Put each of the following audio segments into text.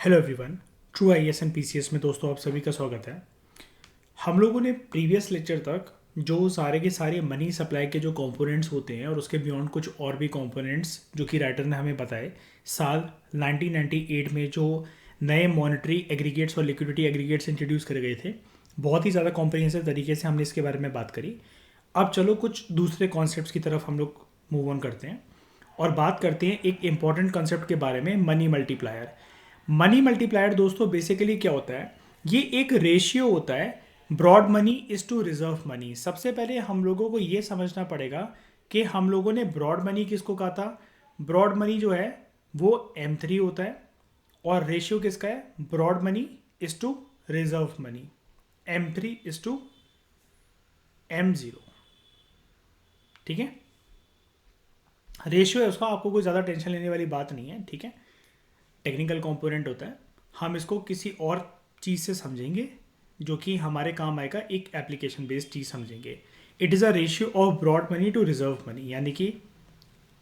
Hello everyone. True IAS and PCS में दोस्तों आप सभी का स्वागत है। हम लोगों ने प्रीवियस लेक्चर तक जो सारे के सारे मनी सप्लाई के जो कंपोनेंट्स होते हैं और उसके बियॉन्ड कुछ और भी कंपोनेंट्स जो कि राइटर ने हमें बताए, साल 1998 में जो नए मॉनेटरी एग्रीगेट्स और लिक्विडिटी एग्रीगेट्स इंट्रोड्यूस करे गए थे, बहुत ही ज़्यादा कॉम्प्रिहेंसिव तरीके से हमने इसके बारे में बात करी। अब चलो कुछ दूसरे कॉन्सेप्ट्स की तरफ हम लोग मूव ऑन करते हैं और बात करते हैं एक इम्पॉर्टेंट कॉन्सेप्ट के बारे में, मनी मल्टीप्लायर। मनी मल्टीप्लायर दोस्तों बेसिकली क्या होता है? ये एक रेशियो होता है broad money is to reserve money. सबसे पहले हम लोगों को ये समझना पड़ेगा कि हम लोगों ने ब्रॉड मनी किसको कहा था। ब्रॉड मनी जो है वो M3 होता है और रेशियो किसका है? Broad money is to reserve money, M3 is to M0। ठीक है, रेशियो है उसका, आपको कोई ज़्यादा टेंशन लेने वाली बात नहीं है। ठीक है, टेक्निकल कंपोनेंट होता है। हम इसको किसी और चीज़ से समझेंगे जो कि हमारे काम आएगा, एक एप्लीकेशन बेस्ड चीज़ समझेंगे। It is a ratio of broad money to reserve money, यानी कि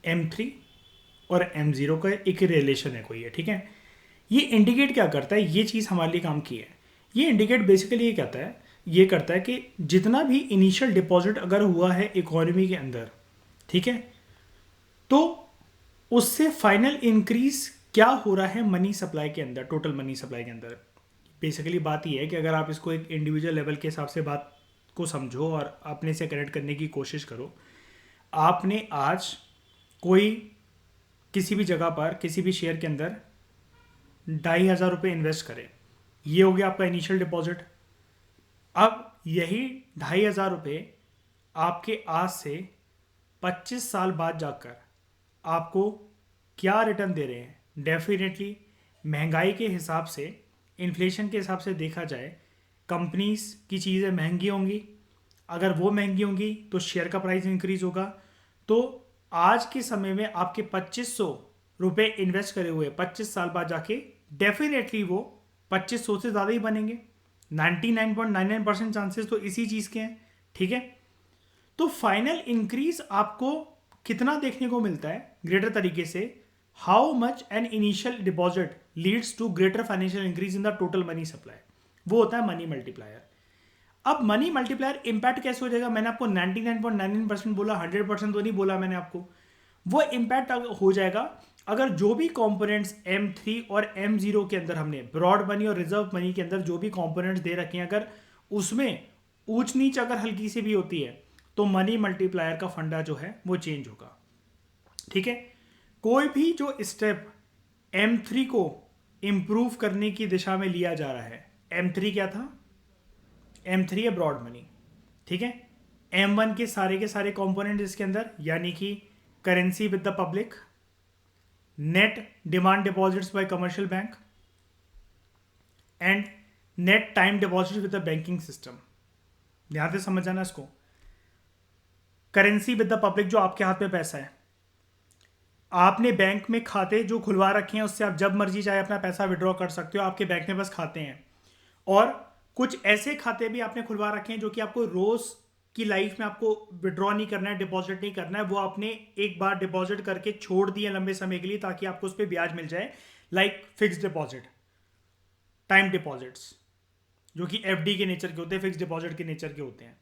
M3 और M0 का एक रिलेशन है कोई है। ठीक है, ये इंडिकेट क्या करता है? ये चीज़ हमारे लिए काम की है। ये इंडिकेट बेसिकली ये कहता है, ये करता है कि जितना भी इनिशियल डिपॉजिट अगर हुआ है इकोनॉमी के अंदर, ठीक है, तो उससे फाइनल इंक्रीज क्या हो रहा है मनी सप्लाई के अंदर, टोटल मनी सप्लाई के अंदर। बेसिकली बात यह है कि अगर आप इसको एक इंडिविजुअल लेवल के हिसाब से बात को समझो और अपने से कनेक्ट करने की कोशिश करो। आपने आज कोई किसी भी जगह पर किसी भी शेयर के अंदर 2,500 रुपये इन्वेस्ट करे, ये हो गया आपका इनिशियल डिपॉजिट। अब यही 2,500 रुपये आपके आज से 25 साल बाद जाकर आपको क्या रिटर्न दे रहे हैं? डेफिनेटली महंगाई के हिसाब से, इन्फ्लेशन के हिसाब से देखा जाए, कंपनीज की चीज़ें महंगी होंगी। अगर वो महंगी होंगी तो शेयर का प्राइस इंक्रीज होगा। तो आज के समय में आपके 2,500 रुपये इन्वेस्ट करे हुए 25 साल बाद जाके डेफिनेटली वो 2,500 से ज़्यादा ही बनेंगे। 99.99% चांसेस तो इसी चीज़ के हैं। ठीक है, तो फाइनल इंक्रीज आपको कितना देखने को मिलता है ग्रेटर तरीके से? How much an initial deposit leads to greater financial increase in the total money supply, वो होता है मनी मल्टीप्लायर। अब मनी मल्टीप्लायर इंपैक्ट कैसे हो जाएगा? मैंने आपको 99.99% बोला, 100% तो नहीं बोला मैंने आपको। वो इंपैक्ट हो जाएगा अगर जो भी कंपोनेंट्स M3 और M0 के अंदर हमने ब्रॉड मनी और रिजर्व मनी के अंदर जो भी कंपोनेंट्स दे रखे हैं, अगर उसमें ऊंच नीच अगर हल्की सी भी होती है तो मनी मल्टीप्लायर का फंडा जो है वो चेंज होगा। ठीक है, कोई भी जो स्टेप M3 को इंप्रूव करने की दिशा में लिया जा रहा है, M3 क्या था? M3 है ब्रॉड मनी। ठीक है, M1 के सारे कंपोनेंट इसके अंदर, यानी कि currency with the public, net demand deposits bye commercial bank and net time deposit with the banking system. ध्यान से समझ जाना इसको। करेंसी विद द पब्लिक, जो आपके हाथ में पैसा है, आपने बैंक में खाते जो खुलवा रखे हैं, उससे आप जब मर्जी चाहे अपना पैसा विड्रॉ कर सकते हो। आपके बैंक में बस खाते हैं, और कुछ ऐसे खाते भी आपने खुलवा रखे हैं जो कि आपको रोज की लाइफ में आपको विड्रॉ नहीं करना है, डिपॉजिट नहीं करना है। वो आपने एक बार डिपॉजिट करके छोड़ दिए लंबे समय के लिए ताकि आपको उस पर ब्याज मिल जाए, like fix deposit, time deposits, जो कि FD के नेचर के होते हैं, फिक्स डिपॉजिट के नेचर के होते हैं।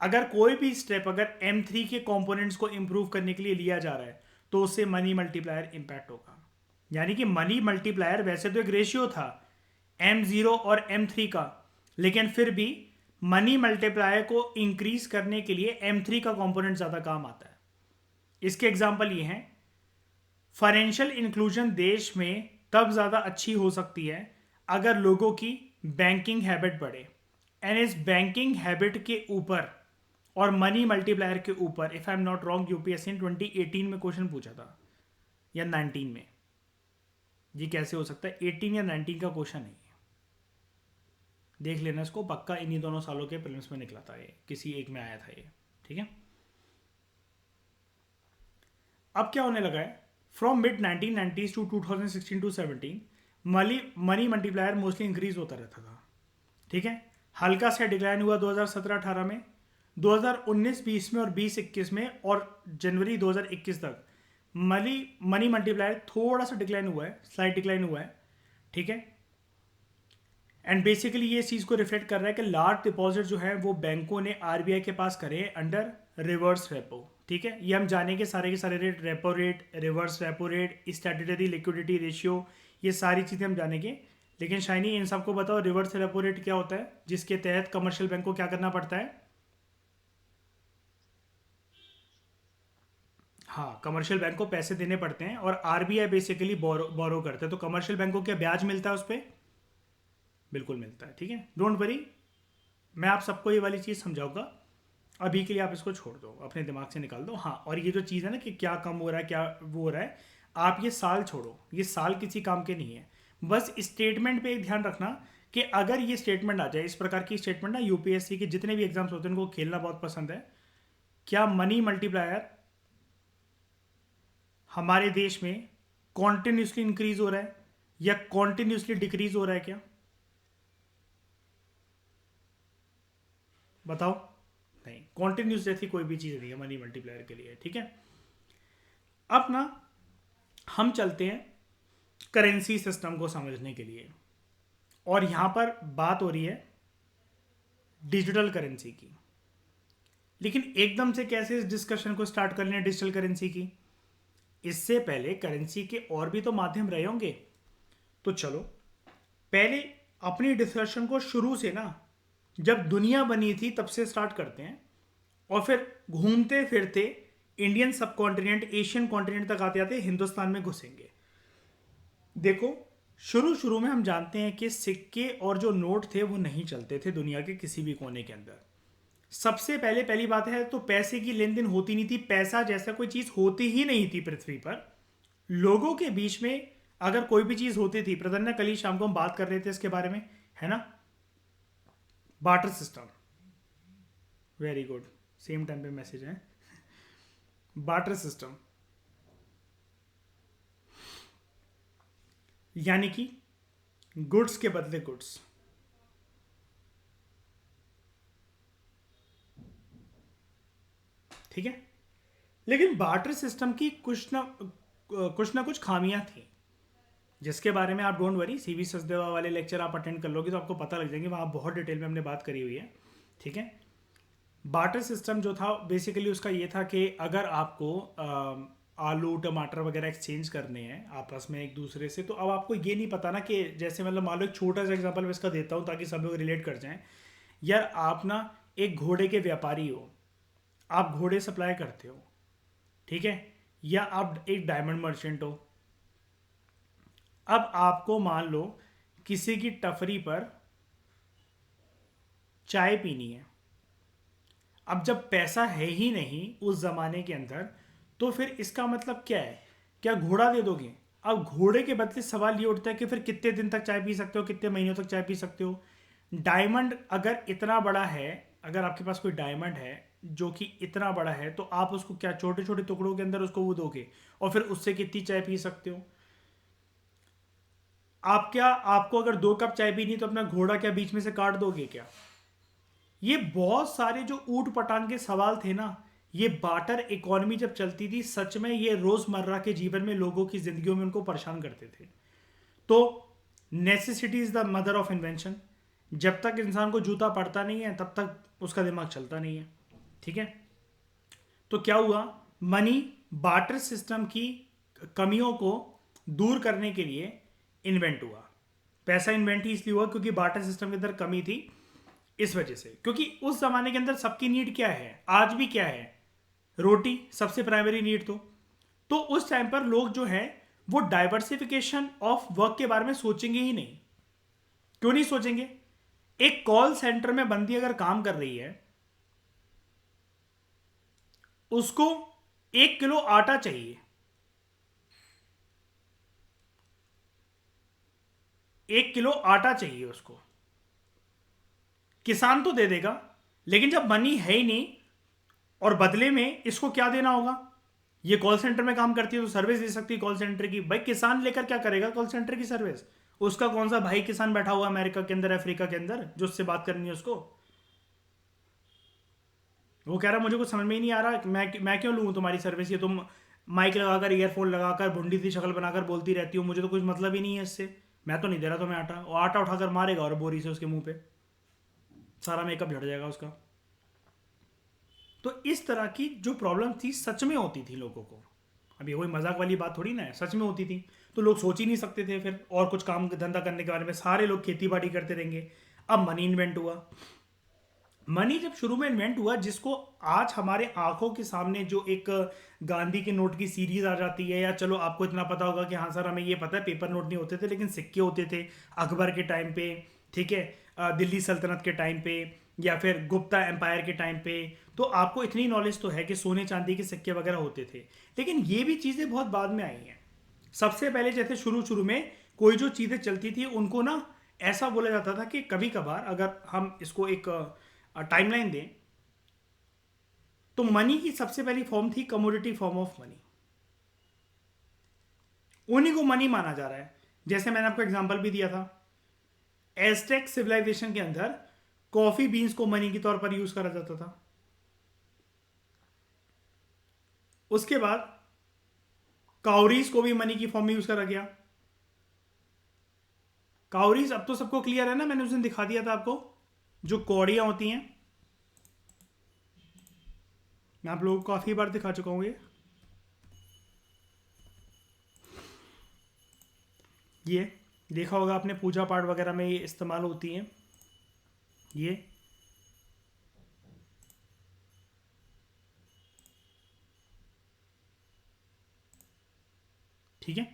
अगर कोई भी स्टेप अगर M3 के कंपोनेंट्स को इंप्रूव करने के लिए लिया जा रहा है तो उससे मनी मल्टीप्लायर इंपैक्ट होगा। यानी कि मनी मल्टीप्लायर वैसे तो एक रेशियो था M0 और M3 का, लेकिन फिर भी मनी मल्टीप्लायर को इंक्रीज करने के लिए M3 का कंपोनेंट ज़्यादा काम आता है। इसके एग्जाम्पल ये हैं, फाइनेंशियल इंक्लूजन देश में तब ज़्यादा अच्छी हो सकती है अगर लोगों की बैंकिंग हैबिट बढ़े, एंड इस बैंकिंग हैबिट के ऊपर और मनी मल्टीप्लायर के ऊपर, if I am not wrong, UPSC ने 2018 में क्वेश्चन पूछा था या 19 में, ये कैसे हो सकता है? 18 या 19 का क्वेश्चन है, देख लेना इसको, पक्का इन्हीं दोनों सालों के प्रीलिम्स में निकला था, ये किसी एक में आया था ये। ठीक है, अब क्या होने लगा है? From mid 1990s to 2016 to 17 money multiplier mostly increase होता रहता था। ठीक है, हल्का सा डिक्लाइन हुआ 2017-18 में, 2019-20 में और 20-21 में और जनवरी 2021 तक मनी मल्टीप्लायर थोड़ा सा डिक्लाइन हुआ है, स्लाइट डिक्लाइन हुआ है। ठीक है। एंड बेसिकली ये चीज़ को रिफ्लेक्ट कर रहा है कि लार्ज डिपॉजिट जो है वो बैंकों ने आरबीआई के पास करे अंडर रिवर्स रेपो। ठीक है, ये हम जानेंगे सारे के सारे rate, repo rate, reverse repo rate, statutory liquidity ratio, ये सारी चीज़ें हम जानेंगे। लेकिन शाइनी इन सबको बताओ रिवर्स रेपो रेट क्या होता है, जिसके तहत कमर्शियल बैंक को क्या करना पड़ता है। हाँ, कमर्शियल बैंक को पैसे देने पड़ते हैं और आरबीआई बेसिकली बोरो करता है। तो कमर्शियल बैंक को क्या ब्याज मिलता है उस पर? बिल्कुल मिलता है। ठीक है, डोंट वरी, मैं आप सबको ये वाली चीज़ समझाऊंगा। अभी के लिए आप इसको छोड़ दो, अपने दिमाग से निकाल दो। हाँ, और ये जो चीज़ है ना कि क्या कम हो रहा है क्या वो हो रहा है, आप ये साल छोड़ो, ये साल किसी काम के नहीं है। बस स्टेटमेंट पे एक ध्यान रखना कि अगर ये स्टेटमेंट आ जाए, इस प्रकार की स्टेटमेंट ना यूपीएससी के जितने भी एग्जाम्स होते हैं उनको खेलना बहुत पसंद है। क्या मनी मल्टीप्लायर हमारे देश में कॉन्टिन्यूसली इंक्रीज हो रहा है या कॉन्टिन्यूसली डिक्रीज हो रहा है क्या? बताओ। नहीं, कॉन्टिन्यूस जैसी कोई भी चीज़ नहीं है मनी मल्टीप्लायर के लिए। ठीक है, अब ना हम चलते हैं करेंसी सिस्टम को समझने के लिए, और यहां पर बात हो रही है डिजिटल करेंसी की। लेकिन एकदम से कैसे इस डिस्कशन को स्टार्ट कर लें डिजिटल करेंसी की? इससे पहले करेंसी के और भी तो माध्यम रहे होंगे। तो चलो पहले अपनी डिस्कशन को शुरू से ना, जब दुनिया बनी थी तब से स्टार्ट करते हैं, और फिर घूमते फिरते इंडियन सब कॉन्टिनेंट, एशियन कॉन्टिनेंट तक आते आते हिंदुस्तान में घुसेंगे। देखो, शुरू शुरू में हम जानते हैं कि सिक्के और जो नोट थे वो नहीं चलते थे दुनिया के किसी भी कोने के अंदर। सबसे पहले पहली बात है तो पैसे की लेन देन होती नहीं थी, पैसा जैसा कोई चीज होती ही नहीं थी पृथ्वी पर। लोगों के बीच में अगर कोई भी चीज होती थी, प्रदन्ना कल ही शाम को हम बात कर रहे थे इसके बारे में, है ना, barter system. Very good, same time पे मैसेज है। बार्टर सिस्टम यानी कि गुड्स के बदले गुड्स। ठीक है, लेकिन बार्टर सिस्टम की कुछ ना कुछ खामियां थी, जिसके बारे में आप डोंट वरी, सीवी सचदेवा वाले लेक्चर आप अटेंड कर लोगे तो आपको पता लग जाएंगे, वहाँ बहुत डिटेल में हमने बात करी हुई है। ठीक है, बार्टर सिस्टम जो था बेसिकली उसका ये था कि अगर आपको आलू टमाटर वगैरह एक्सचेंज करने हैं आपस में एक दूसरे से, तो अब आपको ये नहीं पता ना कि जैसे मतलब मान लो एक छोटा सा एग्जांपल मैं इसका देता हूँ ताकि सब लोग रिलेट कर जाएं। यार आप ना एक घोड़े के व्यापारी हो, आप घोड़े सप्लाई करते हो, ठीक है, या आप एक डायमंड मर्चेंट हो। अब आपको मान लो किसी की टफरी पर चाय पीनी है। अब जब पैसा है ही नहीं उस जमाने के अंदर, तो फिर इसका मतलब क्या है, क्या घोड़ा दे दोगे? अब घोड़े के बदले सवाल ये उठता है कि फिर कितने दिन तक चाय पी सकते हो, कितने महीनों तक चाय पी सकते हो? डायमंड अगर इतना बड़ा है, अगर आपके पास कोई डायमंड है जो कि इतना बड़ा है, तो आप उसको क्या छोटे छोटे टुकड़ों के अंदर उसको वो दोगे और फिर उससे कितनी चाय पी सकते हो? आप क्या, आपको अगर 2 कप चाय पीनी तो अपना घोड़ा क्या बीच में से काट दोगे क्या? ये बहुत सारे जो ऊट पटांग के सवाल थे ना, ये बार्टर इकोनॉमी जब चलती थी सच में ये रोजमर्रा के जीवन में लोगों की जिंदगियों में उनको परेशान करते थे। तो necessity is the mother of invention. जब तक इंसान को जूता पड़ता नहीं है तब तक उसका दिमाग चलता नहीं है। ठीक है, तो क्या हुआ, मनी बार्टर सिस्टम की कमियों को दूर करने के लिए इन्वेंट हुआ। पैसा इन्वेंट ही इसलिए हुआ क्योंकि बार्टर सिस्टम के अंदर कमी थी, इस वजह से। क्योंकि उस जमाने के अंदर सबकी नीड क्या है, आज भी क्या है, रोटी सबसे प्राइमरी नीड। तो उस टाइम पर लोग जो है वो डाइवर्सिफिकेशन ऑफ वर्क के बारे में सोचेंगे ही नहीं। क्यों नहीं सोचेंगे? एक कॉल सेंटर में बंदी अगर काम कर रही है, उसको 1 किलो आटा चाहिए, 1 किलो आटा चाहिए उसको, किसान तो दे देगा, लेकिन जब मनी है ही नहीं और बदले में इसको क्या देना होगा? ये कॉल सेंटर में काम करती है तो सर्विस दे सकती है कॉल सेंटर की। भाई किसान लेकर क्या करेगा कॉल सेंटर की सर्विस? उसका कौन सा भाई किसान बैठा हुआ अमेरिका के अंदर, अफ्रीका के अंदर, जो उससे बात करनी है उसको? वो कह रहा मुझे कुछ समझ में ही नहीं आ रहा, मैं क्यों लूँ तुम्हारी सर्विस, ये तुम माइक लगाकर ईयरफोन लगाकर भुंडी सी शक्ल बनाकर बोलती रहती हो, मुझे तो कुछ मतलब ही नहीं है इससे। मैं तो नहीं दे रहा तुम्हें आटा, और आटा उठाकर मारेगा और बोरी से उसके मुंह पे, सारा मेकअप झड़ जाएगा उसका। तो इस तरह की जो प्रॉब्लम थी सच में होती थी लोगों को। अब ये कोई मजाक वाली बात थोड़ी ना है, सच में होती थी। तो लोग सोच ही नहीं सकते थे फिर और कुछ काम धंधा करने के बारे में, सारे लोग खेती बाड़ी करते रहेंगे। अब मनी इन्वेंट हुआ। मनी जब शुरू में इन्वेंट हुआ, जिसको आज हमारे आंखों के सामने जो एक गांधी के नोट की सीरीज आ जाती है, या चलो आपको इतना पता होगा कि हाँ सर हमें ये पता है पेपर नोट नहीं होते थे लेकिन सिक्के होते थे अकबर के टाइम पे, ठीक है, दिल्ली सल्तनत के टाइम पे, या फिर गुप्ता एम्पायर के टाइम पे। तो आपको इतनी नॉलेज तो है कि सोने चांदी के सिक्के वगैरह होते थे। लेकिन ये भी चीज़ें बहुत बाद में आई हैं। सबसे पहले जैसे शुरू शुरू में कोई जो चीज़ें चलती थी उनको ना ऐसा बोला जाता था कि कभी कभार अगर हम इसको एक टाइमलाइन दें, तो मनी की सबसे पहली फॉर्म थी कमोडिटी फॉर्म ऑफ मनी। उन्हीं को मनी माना जा रहा है। जैसे मैंने आपको एग्जांपल भी दिया था, एज़टेक सिविलाइजेशन के अंदर कॉफी बीन्स को मनी के तौर पर यूज करा जाता था। उसके बाद काउरीज को भी मनी की फॉर्म में यूज करा गया। काउरीज अब तो सबको क्लियर है ना, मैंने उस दिन दिखा दिया था आपको, जो कौड़ियां होती हैं, मैं आप लोगों को काफी बार दिखा चुका हूं। ये देखा होगा आपने, पूजा पाठ वगैरह में ये इस्तेमाल होती हैं। ये ठीक है,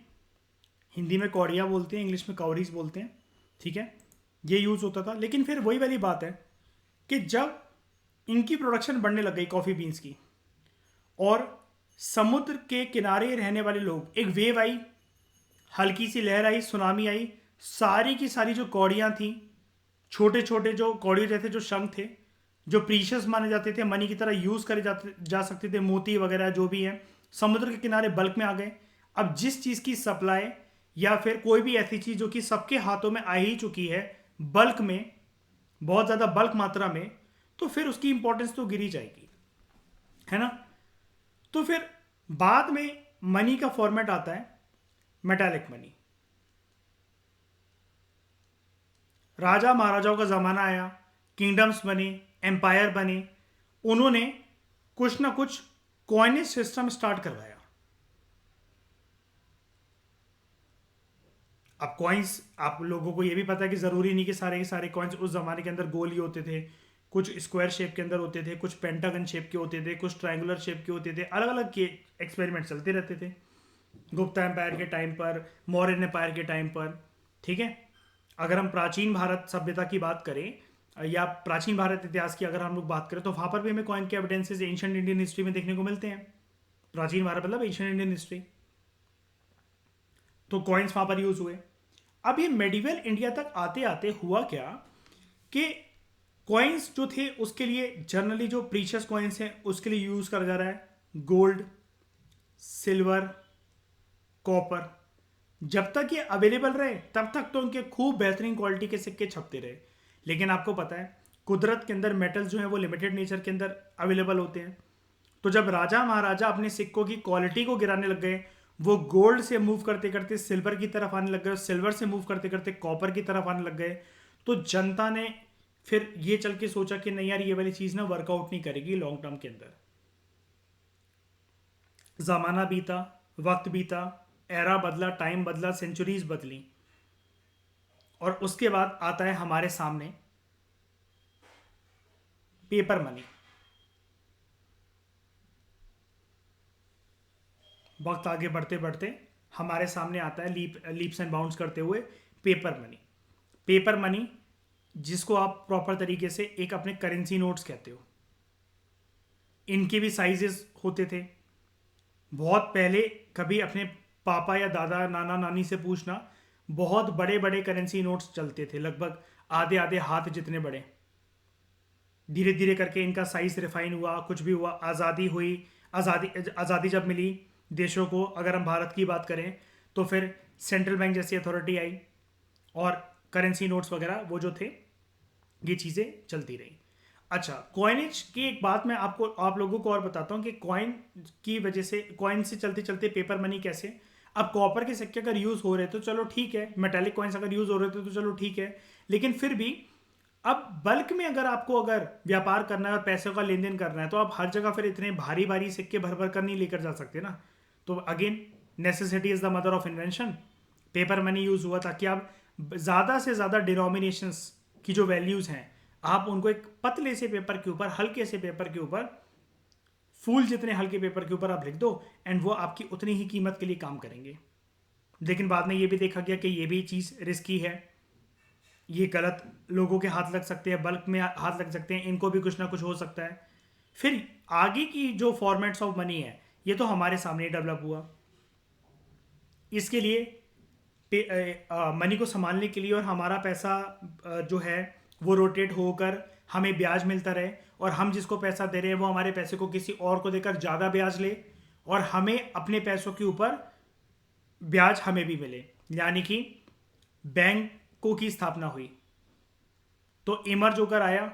हिंदी में कौड़िया बोलते हैं, इंग्लिश में काउरीज बोलते हैं, ठीक है। ये यूज़ होता था। लेकिन फिर वही वाली बात है कि जब इनकी प्रोडक्शन बढ़ने लग गई कॉफ़ी बीन्स की, और समुद्र के किनारे रहने वाले लोग, एक वेव आई, हल्की सी लहर आई, सुनामी आई, सारी की सारी जो कौड़ियाँ थी, छोटे छोटे जो कौड़ियों जैसे जो शंख थे, जो प्रीशियस माने जाते थे, मनी की तरह यूज़ करे जा सकते थे, मोती वगैरह जो भी हैं, समुद्र के किनारे बल्क में आ गए। अब जिस चीज़ की सप्लाई, या फिर कोई भी ऐसी चीज़ जो कि सबके हाथों में आ ही चुकी है बल्क में, बहुत ज़्यादा बल्क मात्रा में, तो फिर उसकी इंपॉर्टेंस तो गिरी जाएगी, है ना। तो फिर बाद में मनी का फॉर्मेट आता है मेटालिक मनी। राजा महाराजाओं का ज़माना आया, किंगडम्स बने, एम्पायर बने, उन्होंने कुछ ना कुछ कॉइनेज सिस्टम स्टार्ट करवाया। अब कॉइन्स, आप लोगों को ये भी पता है कि ज़रूरी नहीं कि सारे के सारे कॉइन्स उस ज़माने के अंदर गोल ही होते थे। कुछ स्क्वायर शेप के अंदर होते थे, कुछ पेंटागन शेप के होते थे, कुछ ट्रायंगुलर शेप के होते थे, अलग अलग के एक्सपेरिमेंट चलते रहते थे गुप्ता एम्पायर के टाइम पर, मौर्यन एम्पायर के टाइम पर, ठीक है। अगर हम प्राचीन भारत सभ्यता की बात करें, या प्राचीन भारत इतिहास की अगर हम लोग बात करें, तो वहाँ पर भी हमें कॉइन के एविडेंसेस एंशिएंट इंडियन हिस्ट्री में देखने को मिलते हैं। प्राचीन भारत मतलब एंशिएंट इंडियन हिस्ट्री, तो कॉइन्स वहाँ पर यूज हुए। अब ये मेडिवल इंडिया तक आते आते हुआ क्या कि कॉइन्स जो थे उसके लिए जनरली जो प्रीशियस कॉइन्स हैं उसके लिए यूज़ करा जा रहा है गोल्ड, सिल्वर, कॉपर। जब तक ये अवेलेबल रहे तब तक तो उनके खूब बेहतरीन क्वालिटी के सिक्के छपते रहे। लेकिन आपको पता है कुदरत के अंदर मेटल्स जो हैं वो लिमिटेड नेचर के अंदर अवेलेबल होते हैं। तो जब राजा महाराजा अपने सिक्कों की क्वालिटी को गिराने लग गए, वो गोल्ड से मूव करते करते सिल्वर की तरफ आने लग गए, सिल्वर से मूव करते करते कॉपर की तरफ आने लग गए, तो जनता ने फिर ये चल के सोचा कि नहीं यार ये वाली चीज़ ना वर्कआउट नहीं करेगी लॉन्ग टर्म के अंदर। ज़माना बीता, वक्त बीता, एरा बदला, टाइम बदला, सेंचुरीज बदली, और उसके बाद आता है हमारे सामने पेपर मनी। वक्त आगे बढ़ते बढ़ते हमारे सामने आता है लीप्स एंड बाउंड्स करते हुए पेपर मनी। पेपर मनी जिसको आप प्रॉपर तरीके से एक अपने करेंसी नोट्स कहते हो, इनके भी साइजेस होते थे। बहुत पहले कभी अपने पापा या दादा नाना नानी से पूछना, बहुत बड़े बड़े करेंसी नोट्स चलते थे, लगभग आधे आधे हाथ जितने बड़े। धीरे धीरे करके इनका साइज रिफाइन हुआ, कुछ भी हुआ, आज़ादी हुई, आज़ादी जब मिली देशों को, अगर हम भारत की बात करें, तो फिर सेंट्रल बैंक जैसी अथॉरिटी आई और करेंसी नोट्स वगैरह वो जो थे ये चीज़ें चलती रही। अच्छा, कॉइनेज की एक बात मैं आपको आप लोगों को और बताता हूँ कि कॉइन की वजह से, कॉइन से चलते चलते पेपर मनी कैसे। अब कॉपर के सिक्के अगर यूज़ हो रहे तो चलो ठीक है, मेटालिक कॉइन्स अगर यूज़ हो रहे थे तो चलो ठीक है, लेकिन फिर भी अब बल्क में अगर आपको अगर व्यापार करना है और पैसों का लेन देन करना है तो आप हर जगह फिर इतने भारी भारी सिक्के भर भर कर नहीं लेकर जा सकते ना। तो again necessity is the mother of invention. Paper money use हुआ ताकि आप ज़्यादा से ज़्यादा डिनोमिनेशंस की जो वैल्यूज़ हैं आप उनको एक पतले से पेपर के ऊपर, हल्के से पेपर के ऊपर, फूल जितने हल्के पेपर के ऊपर आप लिख दो एंड वो आपकी उतनी ही कीमत के लिए काम करेंगे। लेकिन बाद में ये भी देखा गया कि ये भी चीज़ रिस्की है, ये गलत लोगों के हाथ लग सकते हैं, बल्क में हाथ लग सकते हैं, इनको भी कुछ ना कुछ हो सकता है। फिर आगे की जो फॉर्मेट्स ऑफ मनी है ये तो हमारे सामने डेवलप हुआ। इसके लिए मनी को संभालने के लिए और हमारा पैसा जो है वो रोटेट होकर हमें ब्याज मिलता रहे और हम जिसको पैसा दे रहे हैं वो हमारे पैसे को किसी और को देकर ज़्यादा ब्याज ले और हमें अपने पैसों के ऊपर ब्याज हमें भी मिले, यानी कि बैंकों की स्थापना हुई। तो इमर्ज होकर आया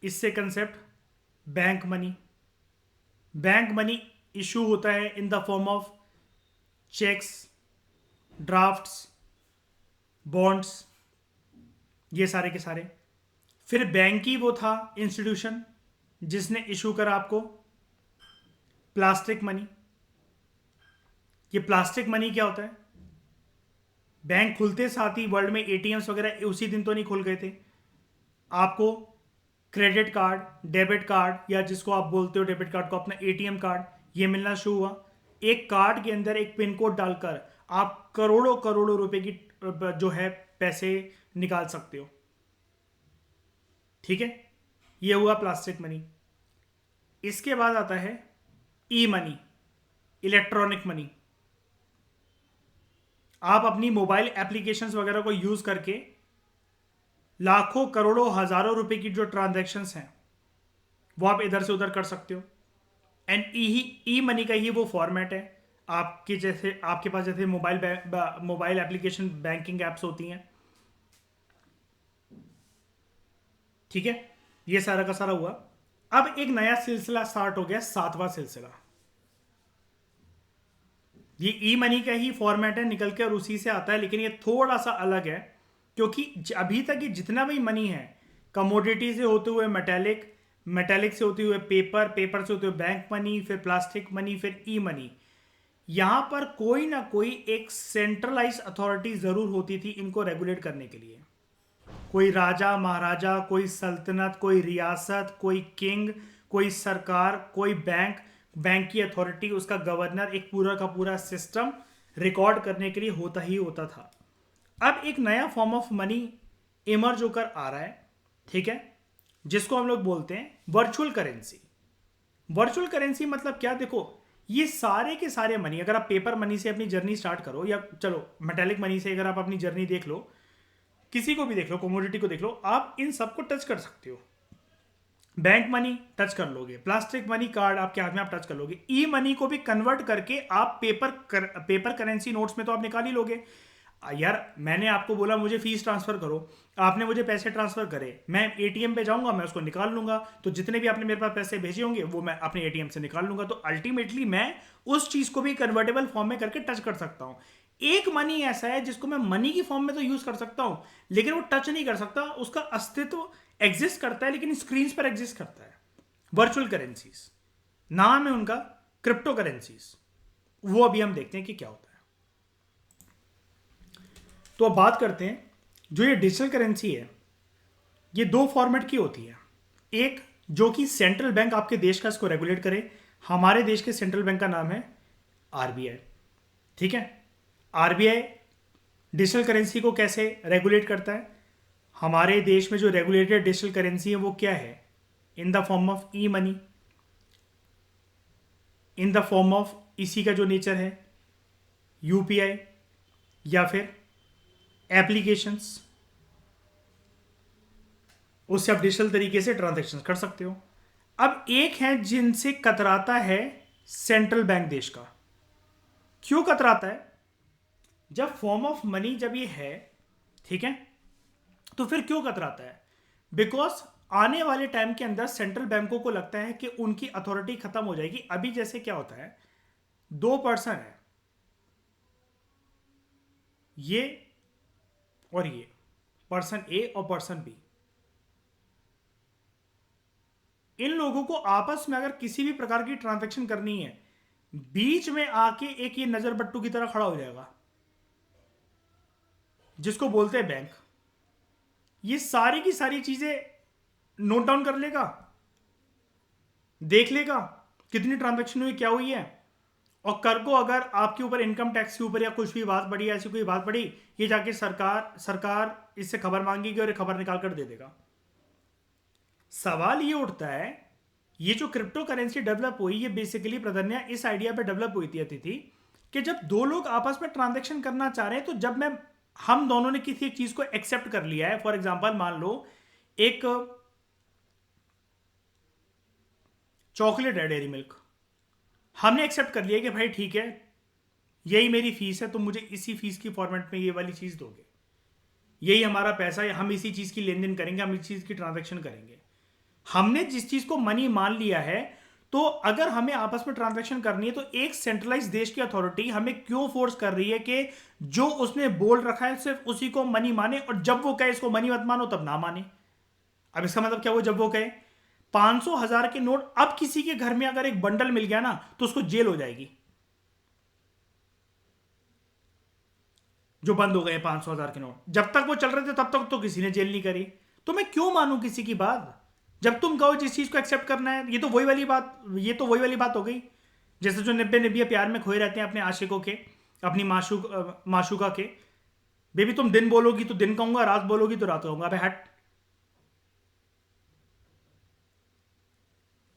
इससे concept bank money. Bank money issue होता है in the form of cheques, drafts, bonds, ये सारे के सारे। फिर बैंक ही वो था इंस्टीट्यूशन जिसने इशू करा आपको प्लास्टिक मनी। ये प्लास्टिक मनी क्या होता है? बैंक खुलते साथ ही वर्ल्ड में एटीएम्स वगैरह उसी दिन तो नहीं खुल गए थे। आपको क्रेडिट कार्ड, डेबिट कार्ड या जिसको आप बोलते हो डेबिट कार्ड को अपना एटीएम कार्ड, ये मिलना शुरू हुआ। एक कार्ड के अंदर एक पिन कोड डालकर आप करोड़ों करोड़ों रुपए की जो है पैसे निकाल सकते हो। ठीक है, ये हुआ प्लास्टिक मनी। इसके बाद आता है ई मनी, इलेक्ट्रॉनिक मनी। आप अपनी मोबाइल एप्लीकेशंस वगैरह को यूज करके लाखों करोड़ों हजारों रुपए की जो ट्रांजैक्शंस हैं वो आप इधर से उधर कर सकते हो। एंड ई मनी का ही वो फॉर्मेट है आपके जैसे, आपके पास जैसे मोबाइल एप्लीकेशन बैंकिंग एप्स होती हैं। ठीक है, ये सारा का सारा हुआ। अब एक नया सिलसिला स्टार्ट हो गया, 7वां सिलसिला। ये ई मनी का ही फॉर्मेट है, निकल के और उसी से आता है, लेकिन ये थोड़ा सा अलग है क्योंकि अभी तक ये जितना भी मनी है, कमोडिटी से होते हुए मेटेलिक, मेटेलिक से होते हुए पेपर, पेपर से होते हुए बैंक मनी, फिर प्लास्टिक मनी, फिर ई मनी, यहां पर कोई ना कोई एक सेंट्रलाइज अथॉरिटी जरूर होती थी इनको रेगुलेट करने के लिए। कोई राजा महाराजा, कोई सल्तनत, कोई रियासत, कोई किंग, कोई सरकार, कोई बैंक, बैंक की अथॉरिटी, उसका गवर्नर, एक पूरा का पूरा सिस्टम रिकॉर्ड करने के लिए होता ही होता था। अब एक नया फॉर्म ऑफ मनी इमर्ज होकर आ रहा है, ठीक है, जिसको हम लोग बोलते हैं वर्चुअल करेंसी। वर्चुअल करेंसी मतलब क्या? देखो, ये सारे के सारे मनी, अगर आप पेपर मनी से अपनी जर्नी स्टार्ट करो या चलो मेटेलिक मनी से अगर आप अपनी जर्नी देख लो, किसी को भी देख लो, कमोडिटी को देख लो, आप इन सबको टच कर सकते हो। बैंक मनी टच कर लोगे, प्लास्टिक मनी कार्ड आपके हाथ में आप टच कर लोगे, ई मनी को भी कन्वर्ट करके आप पेपर करेंसी नोट्स में तो आप निकाल ही लोगे। यार मैंने आपको बोला मुझे फीस ट्रांसफर करो, आपने मुझे पैसे ट्रांसफर करे, मैं एटीएम पे जाऊंगा, मैं उसको निकाल लूंगा, तो जितने भी आपने मेरे पास पैसे भेजे होंगे वो मैं अपने एटीएम से निकाल लूंगा। तो अल्टीमेटली मैं उस चीज को भी कन्वर्टेबल फॉर्म में करके टच कर सकता हूं। एक मनी ऐसा है जिसको मैं मनी की फॉर्म में तो यूज कर सकता हूं लेकिन वो टच नहीं कर सकता, उसका अस्तित्व एग्जिस्ट करता है लेकिन स्क्रीन पर एग्जिस्ट करता है। वर्चुअल करेंसीज नाम है उनका, क्रिप्टो करेंसीज। वो अभी हम देखते हैं कि क्या होता है। तो अब बात करते हैं, जो ये डिजिटल करेंसी है ये दो फॉर्मेट की होती है। एक जो कि सेंट्रल बैंक आपके देश का इसको रेगुलेट करे, हमारे देश के सेंट्रल बैंक का नाम है आरबीआई। ठीक है, आरबीआई डिजिटल करेंसी को कैसे रेगुलेट करता है? हमारे देश में जो रेगुलेटेड डिजिटल करेंसी है वो क्या है? In the form of E money, in the form of इसी का जो नेचर है यूपीआई या फिर एप्लीकेशंस, उससे आप डिजिटल तरीके से ट्रांजैक्शन कर सकते हो। अब एक है जिनसे कतराता है सेंट्रल बैंक देश का। क्यों कतराता है? जब फॉर्म ऑफ मनी जब ये है, ठीक है, तो फिर क्यों कतराता है? बिकॉज आने वाले टाइम के अंदर सेंट्रल बैंकों को लगता है कि उनकी अथॉरिटी खत्म हो जाएगी। अभी जैसे क्या होता है, दो पर्सन है, ये और ये पर्सन ए और पर्सन बी, इन लोगों को आपस में अगर किसी भी प्रकार की ट्रांजैक्शन करनी है, बीच में आके एक ये नजर बट्टू की तरह खड़ा हो जाएगा जिसको बोलते हैं बैंक। ये सारी की सारी चीजें नोट डाउन कर लेगा, देख लेगा कितनी ट्रांजैक्शन हुई, क्या हुई है, और कर को अगर आपके ऊपर इनकम टैक्स के ऊपर या कुछ भी बात पड़ी, ऐसी कोई बात पड़ी, ये जाके सरकार सरकार इससे खबर मांगेगी और ये खबर निकाल कर दे देगा। सवाल ये उठता है, ये जो क्रिप्टो करेंसी डेवलप हुई, ये बेसिकली प्राधान्य इस आइडिया पे डेवलप हुई थी अतिथि, कि जब दो लोग आपस में ट्रांजैक्शन करना चाह रहे हैं, तो जब मैं हम दोनों ने किसी एक चीज को एक्सेप्ट कर लिया है, फॉर एग्जाम्पल मान लो एक चॉकलेट है डेयरी मिल्क, हमने एक्सेप्ट कर लिया कि भाई ठीक है यही मेरी फीस है, तो मुझे इसी फीस की फॉर्मेट में ये वाली चीज दोगे, यही हमारा पैसा है, हम इसी चीज की लेन देन करेंगे, हम इस चीज की ट्रांजैक्शन करेंगे। हमने जिस चीज को मनी मान लिया है, तो अगर हमें आपस में ट्रांजैक्शन करनी है, तो एक सेंट्रलाइज देश की अथॉरिटी हमें क्यों फोर्स कर रही है कि जो उसने बोल रखा है सिर्फ उसी को मनी माने, और जब वो कहे इसको मनी मत मानो तब ना माने। अब इसका मतलब क्या, वो जब वो कहे 500 1000 के नोट अब किसी के घर में अगर एक बंडल मिल गया ना, तो उसको जेल हो जाएगी, जो बंद हो गए 500 1000 के नोट। जब तक वो चल रहे थे तब तक तो किसी ने जेल नहीं करी, तो मैं क्यों मानूं किसी की बात। जब तुम कहो जिस चीज को एक्सेप्ट करना है, ये तो वही वाली बात, ये तो वही वाली बात हो गई, जैसे जो निब्बे निब्बे प्यार में खोए रहते हैं अपने आशिकों के, अपनी माशूका के। बेबी तुम दिन बोलोगी तो दिन कहूंगा, रात बोलोगी तो रात कहूंगा, अबे हट।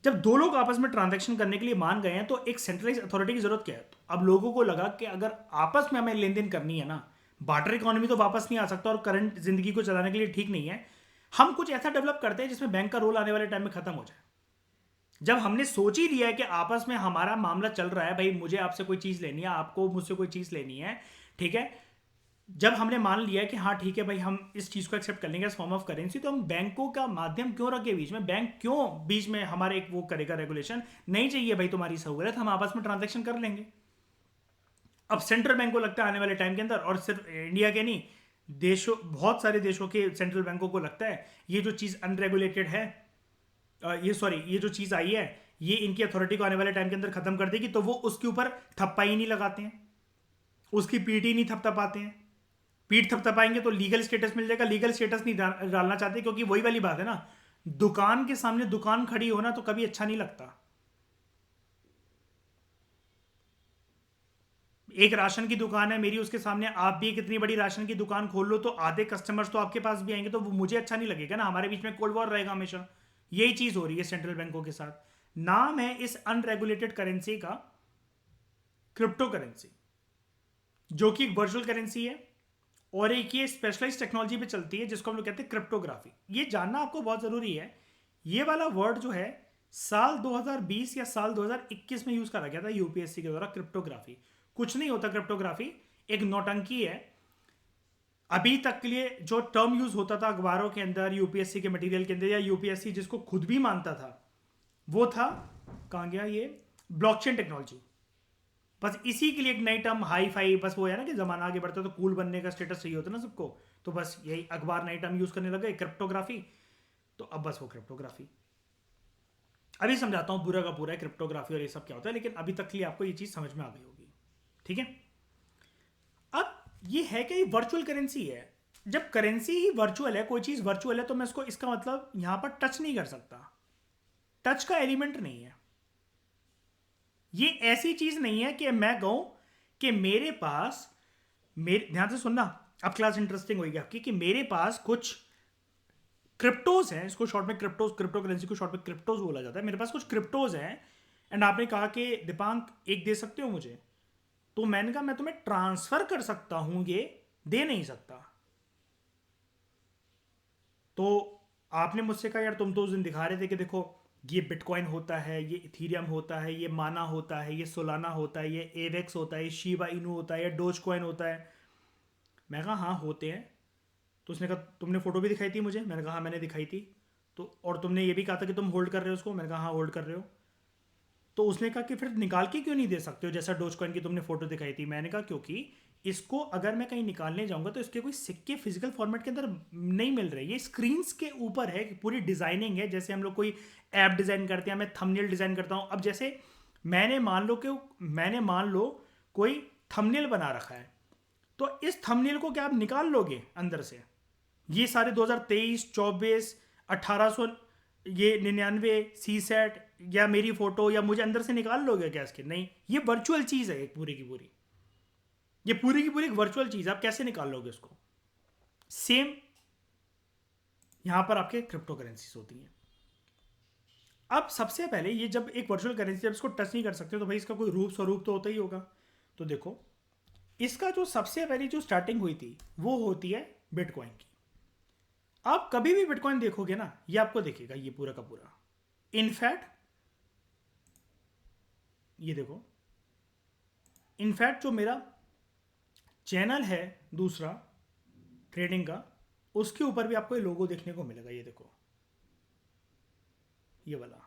जब दो लोग आपस में ट्रांजैक्शन करने के लिए मान गए हैं, तो एक सेंट्रलाइज अथॉरिटी की जरूरत क्या है। तो अब लोगों को लगा कि अगर आपस में हमें लेन देन करनी है ना, बार्टर इकोनॉमी तो वापस नहीं आ सकता और करंट जिंदगी को चलाने के लिए ठीक नहीं है, हम कुछ ऐसा डेवलप करते हैं जिसमें बैंक का रोल आने वाले टाइम में खत्म हो जाए। जब हमने सोच ही लिया है कि आपस में हमारा मामला चल रहा है, भाई मुझे आपसे कोई चीज लेनी है, आपको मुझसे कोई चीज लेनी है, ठीक है, जब हमने मान लिया कि हाँ ठीक है भाई हम इस चीज को एक्सेप्ट कर लेंगे एज फॉर्म ऑफ करेंसी, तो हम बैंकों का माध्यम क्यों रखे बीच में, बैंक क्यों बीच में हमारे एक वो करेगा रेगुलेशन, नहीं चाहिए भाई तुम्हारी सहूलियत, हम आपस में ट्रांजेक्शन कर लेंगे। अब सेंट्रल बैंक को लगता है आने वाले टाइम के अंदर, और सिर्फ इंडिया के नहीं, देशों, बहुत सारे देशों के सेंट्रल बैंकों को लगता है ये जो चीज अनरेगुलेटेड है, ये जो चीज आई है, ये इनकी अथॉरिटी को आने वाले टाइम के अंदर खत्म कर देगी, तो वो उसके ऊपर थप्पा ही नहीं लगाते हैं, उसकी पीठ ही नहीं थपथपाते हैं। पीठ थपथपाएंगे तो लीगल स्टेटस मिल जाएगा, लीगल स्टेटस नहीं डालना चाहते, क्योंकि वही वाली बात है ना, दुकान के सामने दुकान खड़ी होना तो कभी अच्छा नहीं लगता। एक राशन की दुकान है मेरी, उसके सामने आप भी एक इतनी बड़ी राशन की दुकान खोल लो, तो आधे कस्टमर्स तो आपके पास भी आएंगे, तो वो मुझे अच्छा नहीं लगेगा ना, हमारे बीच में कोल्ड वॉर रहेगा हमेशा। यही चीज हो रही है सेंट्रल बैंकों के साथ। नाम है इस अनरेगुलेटेड करेंसी का क्रिप्टो करेंसी, जो कि एक वर्चुअल करेंसी है, और एक ये स्पेशलाइज टेक्नोलॉजी पे चलती है जिसको हम लोग कहते हैं क्रिप्टोग्राफी। ये जानना आपको बहुत जरूरी है, ये वाला वर्ड जो है साल 2020 या साल 2021 में यूज करा गया था यूपीएससी के द्वारा। क्रिप्टोग्राफी कुछ नहीं होता, क्रिप्टोग्राफी एक नौटंकी है। अभी तक के लिए जो टर्म यूज होता था अखबारों के अंदर, यूपीएससी के मटेरियल के अंदर, या यूपीएससी जिसको खुद भी मानता था, वो था, कहां गया ये, ब्लॉकचेन टेक्नोलॉजी। बस इसी के लिए एक नई टर्म हाई फाई, बस वो है ना कि जमाना आगे बढ़ता है तो कूल बनने का स्टेटस चाहिए होता है ना सबको, तो बस यही अखबार नई टर्म यूज करने लगे, क्रिप्टोग्राफी। तो अब बस वो क्रिप्टोग्राफी, अभी समझाता हूं पूरा का पूरा क्रिप्टोग्राफी और ये सब क्या होता है, लेकिन अभी तक के लिए आपको ये चीज समझ में आ गई होगी, ठीक है। अब ये है कि ये वर्चुअल करेंसी है। जब करेंसी ही वर्चुअल है, कोई चीज वर्चुअल है, तो मैं इसको, इसका मतलब यहां पर टच नहीं कर सकता, टच का एलिमेंट नहीं है। ये ऐसी चीज नहीं है कि मैं कहूं कि मेरे पास, मेरे ध्यान से सुनना, अब क्लास इंटरेस्टिंग होगी आपकी, कि मेरे पास कुछ क्रिप्टोज हैं, इसको शॉर्ट में क्रिप्टोज, क्रिप्टो करेंसी को शॉर्ट में क्रिप्टोज बोला जाता है, मेरे पास कुछ क्रिप्टोज हैं, एंड आपने कहा कि दीपांक एक दे सकते हो मुझे, तो मैंने कहा मैं तुम्हें ट्रांसफर कर सकता हूं, ये दे नहीं सकता। तो आपने मुझसे कहा यार तुम तो उस दिन दिखा रहे थे कि देखो ये बिटकॉइन होता है, ये इथीरियम होता है, ये माना होता है, ये सोलाना होता है, ये एवेक्स होता है, ये शीबा इनू होता है, ये डोज कॉइन होता है। मैं कहा हाँ होते हैं। तो उसने कहा तुमने फोटो भी दिखाई थी मुझे, मैंने कहा हाँ मैंने दिखाई थी। तो और तुमने ये भी कहा था कि तुम होल्ड कर रहे हो उसको, मैंने कहा हाँ होल्ड कर रहे हो। तो उसने कहा कि फिर निकाल के क्यों नहीं दे सकते हो, जैसा डोज कॉइन की तुमने फोटो दिखाई थी। मैंने कहा क्योंकि इसको अगर मैं कहीं निकालने जाऊंगा तो इसके कोई सिक्के फिजिकल फॉर्मेट के अंदर नहीं मिल रहे, ये स्क्रीन्स के ऊपर है, पूरी डिजाइनिंग है। जैसे हम लोग कोई ऐप डिजाइन करते हैं, मैं थंबनेल डिजाइन करता हूं। अब जैसे मैंने मान लो कोई थंबनेल बना रखा है, तो इस थंबनेल को क्या आप निकाल लोगे अंदर से? ये सारे 2023, 24, 1800, ये 99, सी सेट या मेरी फोटो या मुझे अंदर से निकाल लोगे क्या इसके? नहीं, ये वर्चुअल चीज है एक पूरी की पूरी, ये पूरी की पूरी एक वर्चुअल चीज, आप कैसे निकाल लोगे उसको? सेम यहां पर आपके क्रिप्टो करेंसीज होती हैं। अब सबसे पहले ये जब एक वर्चुअल करेंसी, जब इसको टच नहीं कर सकते तो भाई इसका कोई रूप स्वरूप तो होता ही होगा। तो देखो, इसका जो सबसे पहली जो स्टार्टिंग हुई थी वो होती है बिटकॉइन की। आप कभी भी बिटकॉइन देखोगे ना, ये आपको देखेगा ये पूरा का पूरा। इनफैक्ट ये देखो, इनफैक्ट जो मेरा चैनल है दूसरा ट्रेडिंग का, उसके ऊपर भी आपको ये लोगो देखने को मिलेगा। ये देखो, ये वाला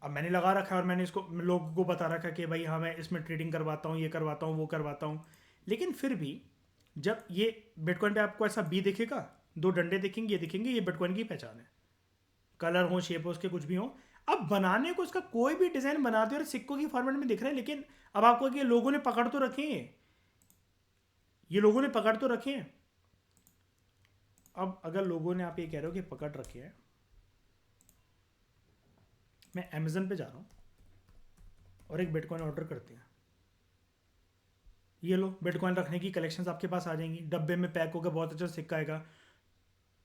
अब मैंने लगा रखा है और मैंने इसको लोगों को बता रखा है कि भाई हाँ मैं इसमें ट्रेडिंग करवाता हूँ, ये करवाता हूँ, वो करवाता हूँ। लेकिन फिर भी जब ये बिटकॉइन पे आपको ऐसा बी दिखेगा, दो डंडे दिखेंगे, ये दिखेंगे, ये बिटकॉइन की पहचान है। कलर हो, शेप हो, उसके कुछ भी हो। अब बनाने को इसका कोई भी डिजाइन बना दे और सिक्कों की फॉर्मेट में दिख रहा है, लेकिन अब आपको ये लोगों ने पकड़ तो रखे हैं, ये लोगों ने पकड़ तो रखे हैं। अब अगर लोगों ने, आप ये कह रहे हो कि पकड़ रखे हैं, मैं अमेजन पे जा रहा हूँ और एक बिटकॉइन ऑर्डर करते हैं, ये लो बिटकॉइन रखने की कलेक्शंस आपके पास आ जाएंगी। डब्बे में पैक होकर बहुत अच्छा सिक्का आएगा,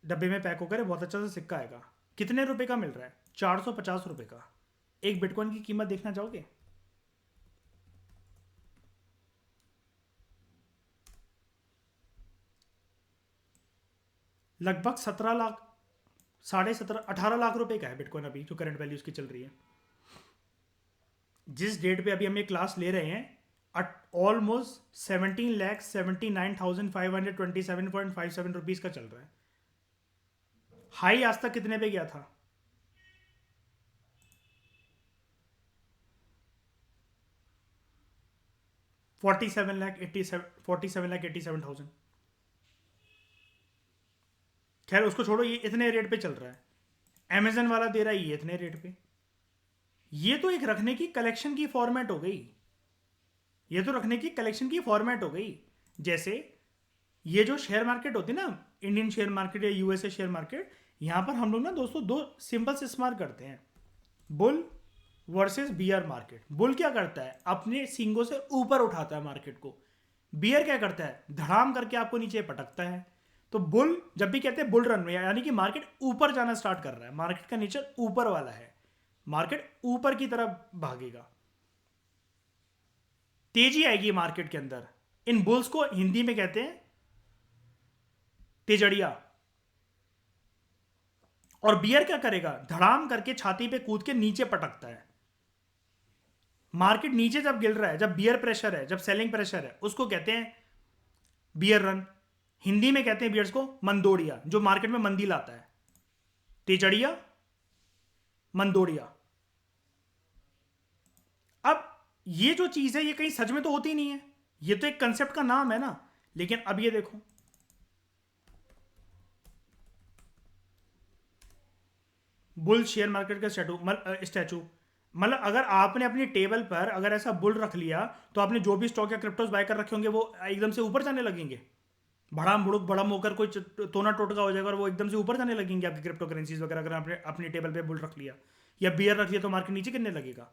डब्बे में पैक होकर बहुत अच्छा सा सिक्का आएगा। कितने रुपए का मिल रहा है? 450 रुपए का। एक बिटकॉइन की कीमत देखना चाहोगे? लगभग 17 लाख, 17.5, 18 लाख रुपए का है बिटकॉइन अभी, जो करंट वैल्यू उसकी चल रही है। जिस डेट पे अभी हम ये क्लास ले रहे हैं, ऑलमोस्ट 17,79,527.57 रुपीज का चल रहा है। हाई आज तक कितने पे गया था? 47,87,000। खैर उसको छोड़ो, ये इतने रेट पे चल रहा है। अमेजन वाला दे रहा है ये इतने रेट पे। ये तो एक रखने की कलेक्शन की फॉर्मेट हो गई, ये तो रखने की कलेक्शन की फॉर्मेट हो गई। जैसे ये जो शेयर मार्केट होती है ना, इंडियन शेयर मार्केट या यूएसए शेयर मार्केट, यहां पर हम लोग ना दोस्तों दो सिंबल्स इस्तेमाल करते हैं, bull versus beer market. Bull क्या करता है? अपने सींगों से ऊपर उठाता है मार्केट को। बियर क्या करता है? धड़ाम करके आपको नीचे पटकता है। तो बुल जब भी कहते हैं बुल रन में, यानी कि मार्केट ऊपर जाना स्टार्ट कर रहा है, मार्केट का नेचर ऊपर वाला है, मार्केट ऊपर की तरफ भागेगा, तेजी आएगी मार्केट के अंदर। इन बुल्स को हिंदी में कहते हैं तेजड़िया। और बियर क्या करेगा? धड़ाम करके छाती पे कूद के नीचे पटकता है। मार्केट नीचे जब गिर रहा है, जब बियर प्रेशर है, जब सेलिंग प्रेशर है, उसको कहते हैं बियर रन। हिंदी में कहते हैं बियर्स को मंदोड़िया, जो मार्केट में मंदी लाता है। तेजड़िया, मंदोड़िया। अब ये जो चीज है ये कहीं सच में तो होती नहीं है, ये तो एक कंसेप्ट का नाम है ना। लेकिन अब ये देखो, बुल शेयर मार्केट का स्टैचू, मतलब अगर आपने अपनी टेबल पर अगर ऐसा बुल रख लिया, तो आपने जो भी स्टॉक या क्रिप्टोस बाय कर रखे होंगे वो एकदम से ऊपर जाने लगेंगे। भड़ाम भुड़ुक बड़म होकर कोई टोना टोटका हो जाएगा और वो एकदम से ऊपर जाने लगेंगे आपकी क्रिप्टो करेंसीज वगैरह। अगर आपने अपनी टेबल पे बुल रख लिया या बियर रख लिया, तो मार्केट नीचे गिरने लगेगा।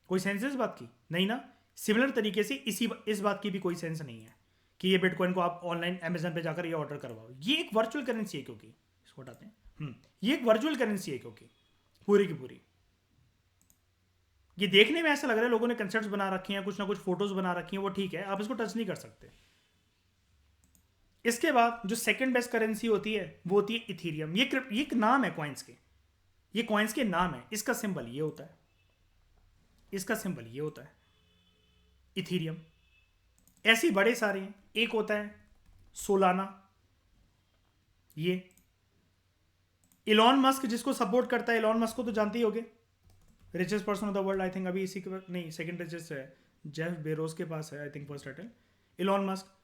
कोई सेंस है इस बात की? नहीं ना। सिमिलर तरीके से इस बात की भी कोई सेंस नहीं है कि ये बिटकॉइन को आप ऑनलाइन अमेजन पे जाकर ये ऑर्डर करवाओ। ये एक वर्चुअल करेंसी है, क्योंकि इसको हटाते हैं, ये एक वर्चुअल करेंसी है, क्योंकि पूरी की पूरी ये देखने में ऐसा लग रहा है लोगों ने कंसेप्ट्स बना रखे हैं, कुछ ना कुछ फोटोज बना रखी हैं, वो ठीक है, आप इसको टच नहीं कर सकते। इसके बाद जो सेकंड बेस्ट करेंसी होती है वो होती है इथीरियम। ये एक नाम है कॉइन्स के, ये कॉइन्स के नाम है। इसका सिंबल ये होता है, इसका सिंबल ये होता है इथीरियम। ऐसे बड़े सारे हैं। एक होता है सोलाना, ये इलॉन मस्क जिसको सपोर्ट करता है, इलॉन मस्क को तो जानते ही होगे, richest person of the world, I think अभी इसी के नहीं सेकंड रिचेस्ट है, जेफ बेरोस के पास है I think first title. Elon Musk,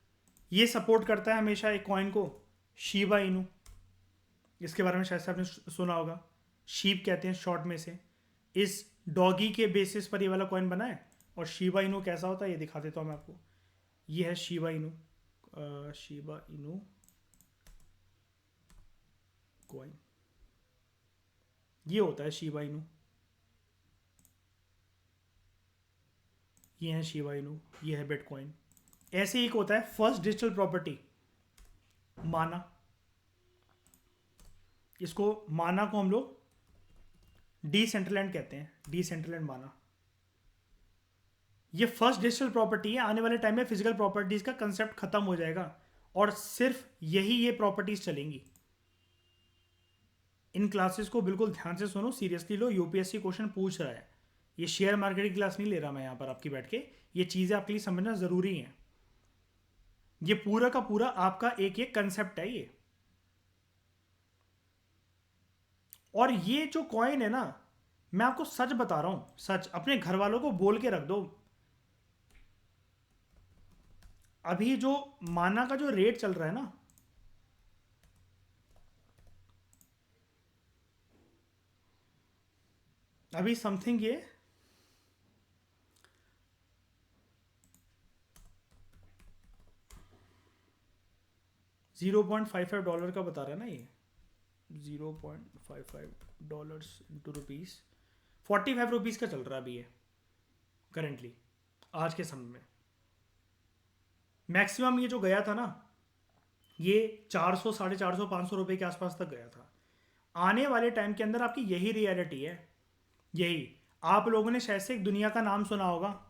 ये सपोर्ट करता है हमेशा एक कॉइन को, शीबा इनू। इसके बारे में शायद से आपने सुना होगा। शीप कहते हैं शॉर्ट में से। इस डॉगी के बेसिस पर ये वाला कॉइन बना है। और शीबा इनू कैसा होता है ये दिखा देता हूँ मैं आपको। ये है शीबा इनू, शीबा इनू कॉइन। ये होता है शीबा इनू। ये है शीबा इनू, ये है बिटकॉइन। ऐसे एक होता है फर्स्ट डिजिटल प्रॉपर्टी, माना। इसको माना को हम लोग डिसेंट्रलैंड कहते हैं, डिसेंट्रलैंड माना। ये फर्स्ट डिजिटल प्रॉपर्टी है। आने वाले टाइम में फिजिकल प्रॉपर्टीज का कंसेप्ट खत्म हो जाएगा और सिर्फ यही ये प्रॉपर्टीज चलेंगी। इन क्लासेस को बिल्कुल ध्यान से सुनो, सीरियसली लो। यूपीएससी क्वेश्चन पूछ रहा है। ये शेयर मार्केट की क्लास नहीं ले रहा मैं यहाँ पर आपकी बैठ के। ये चीज़ें आपके लिए समझना ज़रूरी है। ये पूरा का पूरा आपका एक एक कंसेप्ट है ये। और ये जो कॉइन है ना, मैं आपको सच बता रहा हूं, सच। अपने घर वालों को बोल के रख दो, अभी जो माना का जो रेट चल रहा है ना, अभी समथिंग ये $0.55 का बता रहा है ना। ये $0.55 इंटू रुपीज़, ₹45 का चल रहा है अभी ये करेंटली आज के समय में। मैक्सिमम ये जो गया था ना, ये 400, 450, ₹500 के आसपास तक गया था। आने वाले टाइम के अंदर आपकी यही रियलिटी है। यही आप लोगों ने शायद से एक दुनिया का नाम सुना होगा,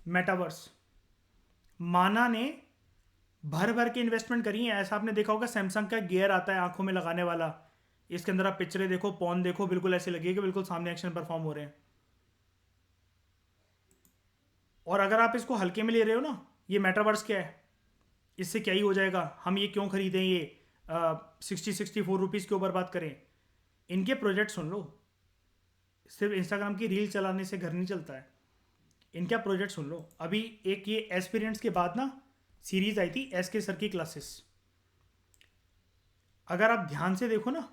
मेटावर्स। माना ने भर भर के इन्वेस्टमेंट करी है। ऐसा आपने देखा होगा, सैमसंग का गियर आता है आंखों में लगाने वाला। इसके अंदर आप पिक्चरें देखो, पॉन देखो, बिल्कुल ऐसे लगेगा बिल्कुल सामने एक्शन परफॉर्म हो रहे हैं। और अगर आप इसको हल्के में ले रहे हो ना, ये मेटावर्स क्या है, इससे क्या ही हो जाएगा, हम ये क्यों खरीदें, ये 64 क्यों बर्बाद करें। इनके प्रोजेक्ट सुन लो। सिर्फ इंस्टाग्राम की रील चलाने से घर नहीं चलता है। इनका प्रोजेक्ट सुन लो। अभी एक ये एस्पिरेंट्स के बाद ना सीरीज आई थी एस के सर की क्लासेस। अगर आप ध्यान से देखो ना,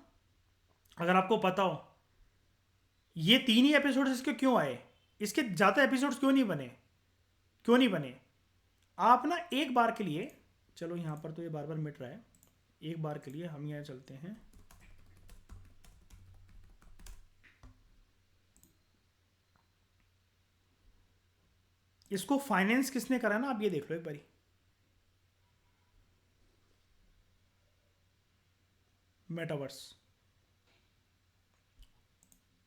अगर आपको पता हो ये 3 ही एपिसोड इसके क्यों आए, इसके ज़्यादा एपिसोड्स क्यों नहीं बने, क्यों नहीं बने। आप ना एक बार के लिए, चलो यहाँ पर तो ये बार बार मिट रहा है, एक बार के लिए हम यहाँ चलते हैं। इसको फाइनेंस किसने करा ना, आप ये देख लो एक बारी। मेटावर्स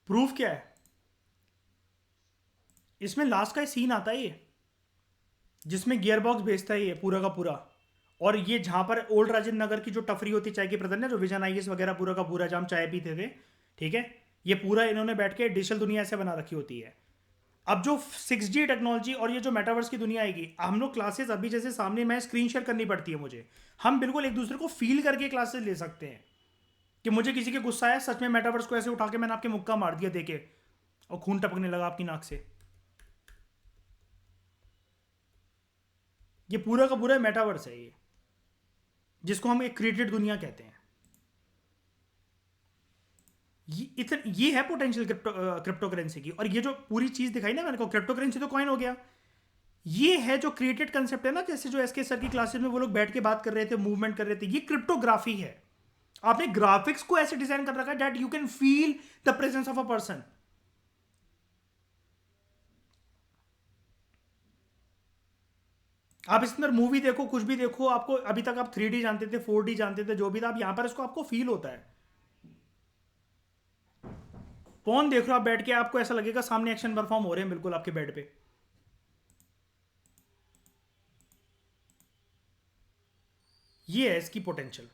प्रूफ क्या है, इसमें लास्ट का सीन आता है ये, जिसमें गियर बॉक्स बेचता है ये पूरा का पूरा। और ये जहां पर ओल्ड राजेंद्र नगर की जो टफरी होती है चाय की प्रदर्शन, जो विजन आईएएस वगैरह पूरा का पूरा जहां हम चाय पीते थे, ठीक है, ये पूरा इन्होंने बैठ के डिजिटल दुनिया ऐसे बना रखी होती है। अब जो 6G टेक्नोलॉजी और ये जो मेटावर्स की दुनिया आएगी, हम लोग क्लासेस अभी जैसे सामने मैं स्क्रीन शेयर करनी पड़ती है मुझे, हम बिल्कुल एक दूसरे को फील करके क्लासेस ले सकते हैं। कि मुझे किसी के गुस्सा है, सच में मेटावर्स को ऐसे उठा के मैंने आपके मुक्का मार दिया देखे, और खून टपकने लगा आपकी नाक से। ये पूरा का पूरा मेटावर्स है ये, जिसको हम एक क्रिएटेड दुनिया कहते हैं। ये है पोटेंशियल क्रिप्टो करेंसी की। और ये जो पूरी चीज दिखाई ना मैंने को, क्रिप्टो करेंसी तो कॉइन हो गया। ये है जो क्रिएटेड कंसेप्ट है ना, जैसे जो एसके सर की क्लासेस में वो लोग बैठ के बात कर रहे थे, मूवमेंट कर रहे थे, ये क्रिप्टोग्राफी है। आपने ग्राफिक्स को ऐसे डिजाइन कर रखा है that you can feel the presence of a person. आप इस अंदर मूवी देखो, कुछ भी देखो, आपको अभी तक आप 3D जानते थे, 4D जानते थे, जो भी था, आप यहां पर इसको आपको फील होता है। फोन देख रहे हो आप बैठ के, आपको ऐसा लगेगा सामने एक्शन परफॉर्म हो रहे हैं बिल्कुल आपके बेड पे। ये है इसकी पोटेंशियल।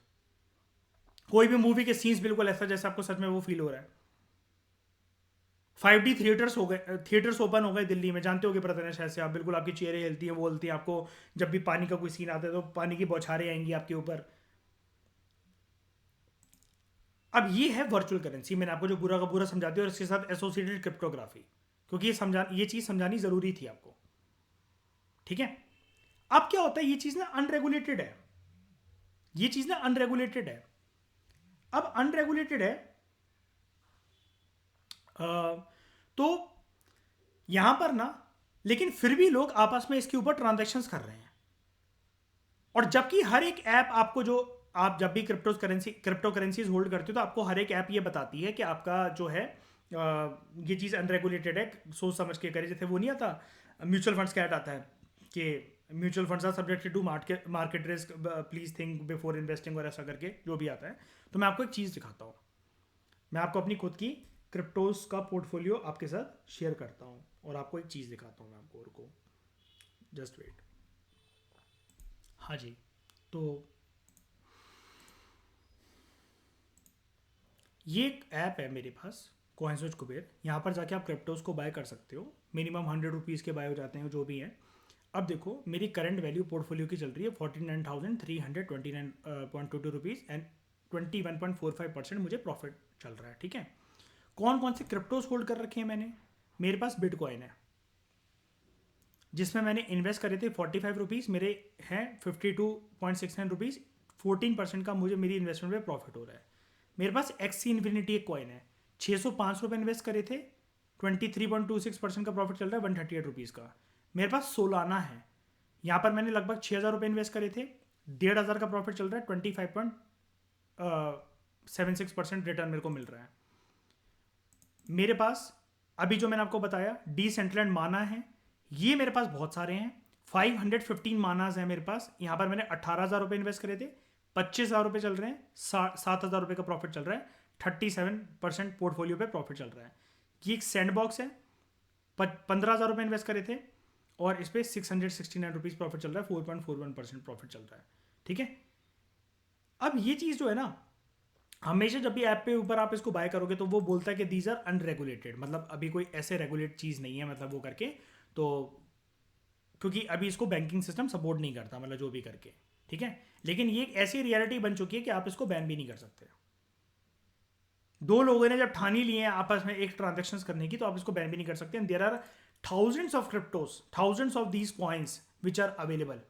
कोई भी मूवी के सीन्स बिल्कुल ऐसा जैसे आपको सच में वो फील हो रहा है। 5D थिएटर्स हो गए, थिएटर्स ओपन हो गए दिल्ली में, जानते होगे प्रदर्शन शायद से आप, बिल्कुल आपकी चेहरे हिलती हैं, वो हिलती हैं आपको। जब भी पानी का कोई सीन आता है तो पानी की बौछारें आएंगी आपके ऊपर। अब ये है वर्चुअल करेंसी, मैंने आपको जो पूरा का पूरा समझाती हूँ, और इसके साथ एसोसिएटेड क्रिप्टोग्राफी। क्योंकि ये चीज़ समझानी ज़रूरी थी आपको, ठीक है। अब क्या होता है, ये चीज़ ना अनरेगुलेटेड है, ये चीज़ ना अनरेगुलेटेड है। अब अनरेगुलेटेड है तो यहां पर ना, लेकिन फिर भी लोग आपस में इसके ऊपर ट्रांजैक्शंस कर रहे हैं। और जबकि हर एक ऐप आपको, जो आप जब भी क्रिप्टो करेंसीज होल्ड करते हो तो आपको हर एक ऐप ये बताती है कि आपका जो है ये चीज़ अनरेगुलेटेड है, सोच समझ के करें। जैसे वो नहीं आता म्यूचुअल फंड्स का ऐड आता है कि mutual funds are subjected to market risk, please think before investing, और ऐसा करके जो भी आता है। तो मैं आपको एक चीज़ दिखाता हूँ, मैं आपको अपनी खुद की क्रिप्टोज का पोर्टफोलियो आपके साथ शेयर करता हूँ और आपको एक चीज़ दिखाता हूँ मैं आपको, रुको जस्ट वेट। हाँ जी, तो ये एक ऐप है मेरे पास, कॉइन्सोच कुबेर। यहाँ पर जाके आप क्रिप्टोज को बाय कर सकते हो, मिनिमम 100 रुपीज़ के बाय हो जाते हैं जो भी हैं। अब देखो मेरी करंट वैल्यू पोर्टफोलियो की चल रही है 49,329.22 एंड 21.45% मुझे प्रॉफिट चल रहा है, ठीक है। कौन कौन से क्रिप्टोज होल्ड कर रखे हैं मैंने, मेरे पास बिटकॉइन है जिसमें मैंने इन्वेस्ट करे थे 45 रुपीज़, मेरे हैं 52.69 रुपीज़, 14% का मुझे मेरी इन्वेस्टमेंट पे प्रॉफिट हो रहा है। मेरे पास एक्सी इन्फिनिटी एक कॉइन है, 605 रुपये इन्वेस्ट करे थे, 23.26% का प्रॉफिट चल रहा है 138 रुपीज़ का। मेरे पास सोलाना है, यहाँ पर मैंने लगभग 6,000 रुपये इन्वेस्ट करे थे, 1,500 का प्रॉफिट चल रहा है, 25.76% रिटर्न मेरे को मिल रहा है। मेरे पास अभी जो मैंने आपको बताया डिसेंट्रलैंड माना है, ये मेरे पास बहुत सारे हैं, 515 मानाज है मेरे पास। यहाँ पर मैंने 18,000 रुपये इन्वेस्ट करे थे, 25,000 रुपये चल रहे हैं, 7,000 रुपये का प्रॉफिट चल रहा है, 37% पोर्टफोलियो पे प्रॉफिट चल रहा है। ये एक सैंड बॉक्स है, 15,000 रुपये इन्वेस्ट करे थे और इस पर 669 रुपीज़ प्रॉफिट चल रहा है, 4.41% प्रॉफिट चल रहा है, ठीक है। अब ये चीज़ जो है ना, हमेशा जब भी ऐप पे ऊपर आप इसको बाय करोगे तो वो बोलता है कि दीज आर अनरेगुलेटेड, मतलब अभी कोई ऐसे रेगुलेट चीज़ नहीं है, मतलब वो करके, तो क्योंकि अभी इसको बैंकिंग सिस्टम सपोर्ट नहीं करता, मतलब जो भी करके, ठीक है। लेकिन ये एक ऐसी रियलिटी बन चुकी है कि आप इसको बैन भी नहीं कर सकते। दो लोगों ने जब ठानी लिए हैं आपस में एक ट्रांजेक्शन करने की, तो आप इसको बैन भी नहीं कर सकते। There are thousands of cryptos, thousands of these coins which are available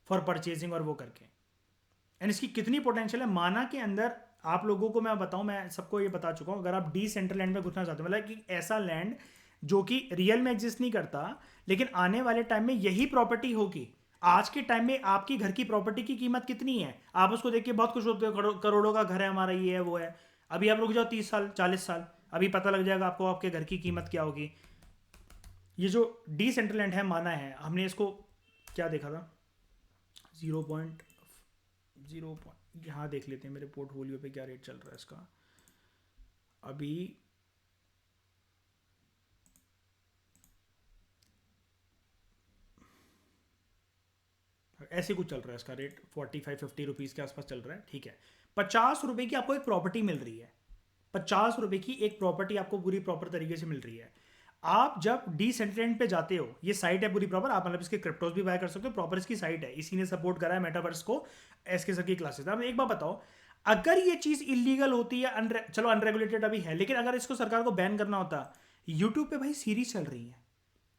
for purchasing और वो करके। एंड इसकी कितनी पोटेंशियल है, माना के अंदर आप लोगों को मैं बताऊं, मैं सबको ये बता चुका हूं, अगर आप डिसेंट्रल लैंड में घुसना चाहते हो, मतलब कि ऐसा लैंड जो कि रियल में एग्जिस्ट नहीं करता, लेकिन आने वाले टाइम में यही प्रॉपर्टी होगी। आज के टाइम में आपकी घर की प्रॉपर्टी की कीमत कितनी है, आप उसको देख के बहुत खुश होते हो, करोड़ों का घर है हमारा, ये है वो है। अभी आप रुक जाओ 30 साल 40 साल, अभी पता लग जाएगा आपको आपके घर की कीमत क्या होगी। ये जो डिसेंट्रल लैंड है माना है, हमने इसको क्या देखा था, 0.0, यहाँ देख लेते हैं मेरे पोर्टफोलियो पे क्या रेट चल रहा है इसका। अभी ऐसे कुछ चल रहा है इसका रेट, 45-50 रुपीज़ के आसपास चल रहा है, ठीक है। 50 रुपये की आपको एक प्रॉपर्टी मिल रही है, 50 रुपये की एक प्रॉपर्टी आपको पूरी प्रॉपर तरीके से मिल रही है। आप जब डिसेंट्रलैंड पे जाते हो, ये साइट है पूरी प्रॉपर, आप मतलब इसके क्रिप्टोज भी बाय कर सकते हो, प्रॉपर इसकी साइट है, इसी ने सपोर्ट करा है मेटावर्स को, एसके सर की क्लासेस। अब एक बात बताओ, अगर ये चीज इलीगल होती है, चलो अनरेगुलेटेड अभी है, लेकिन अगर इसको सरकार को बैन करना होता, यूट्यूब पे भाई सीरीज चल रही है,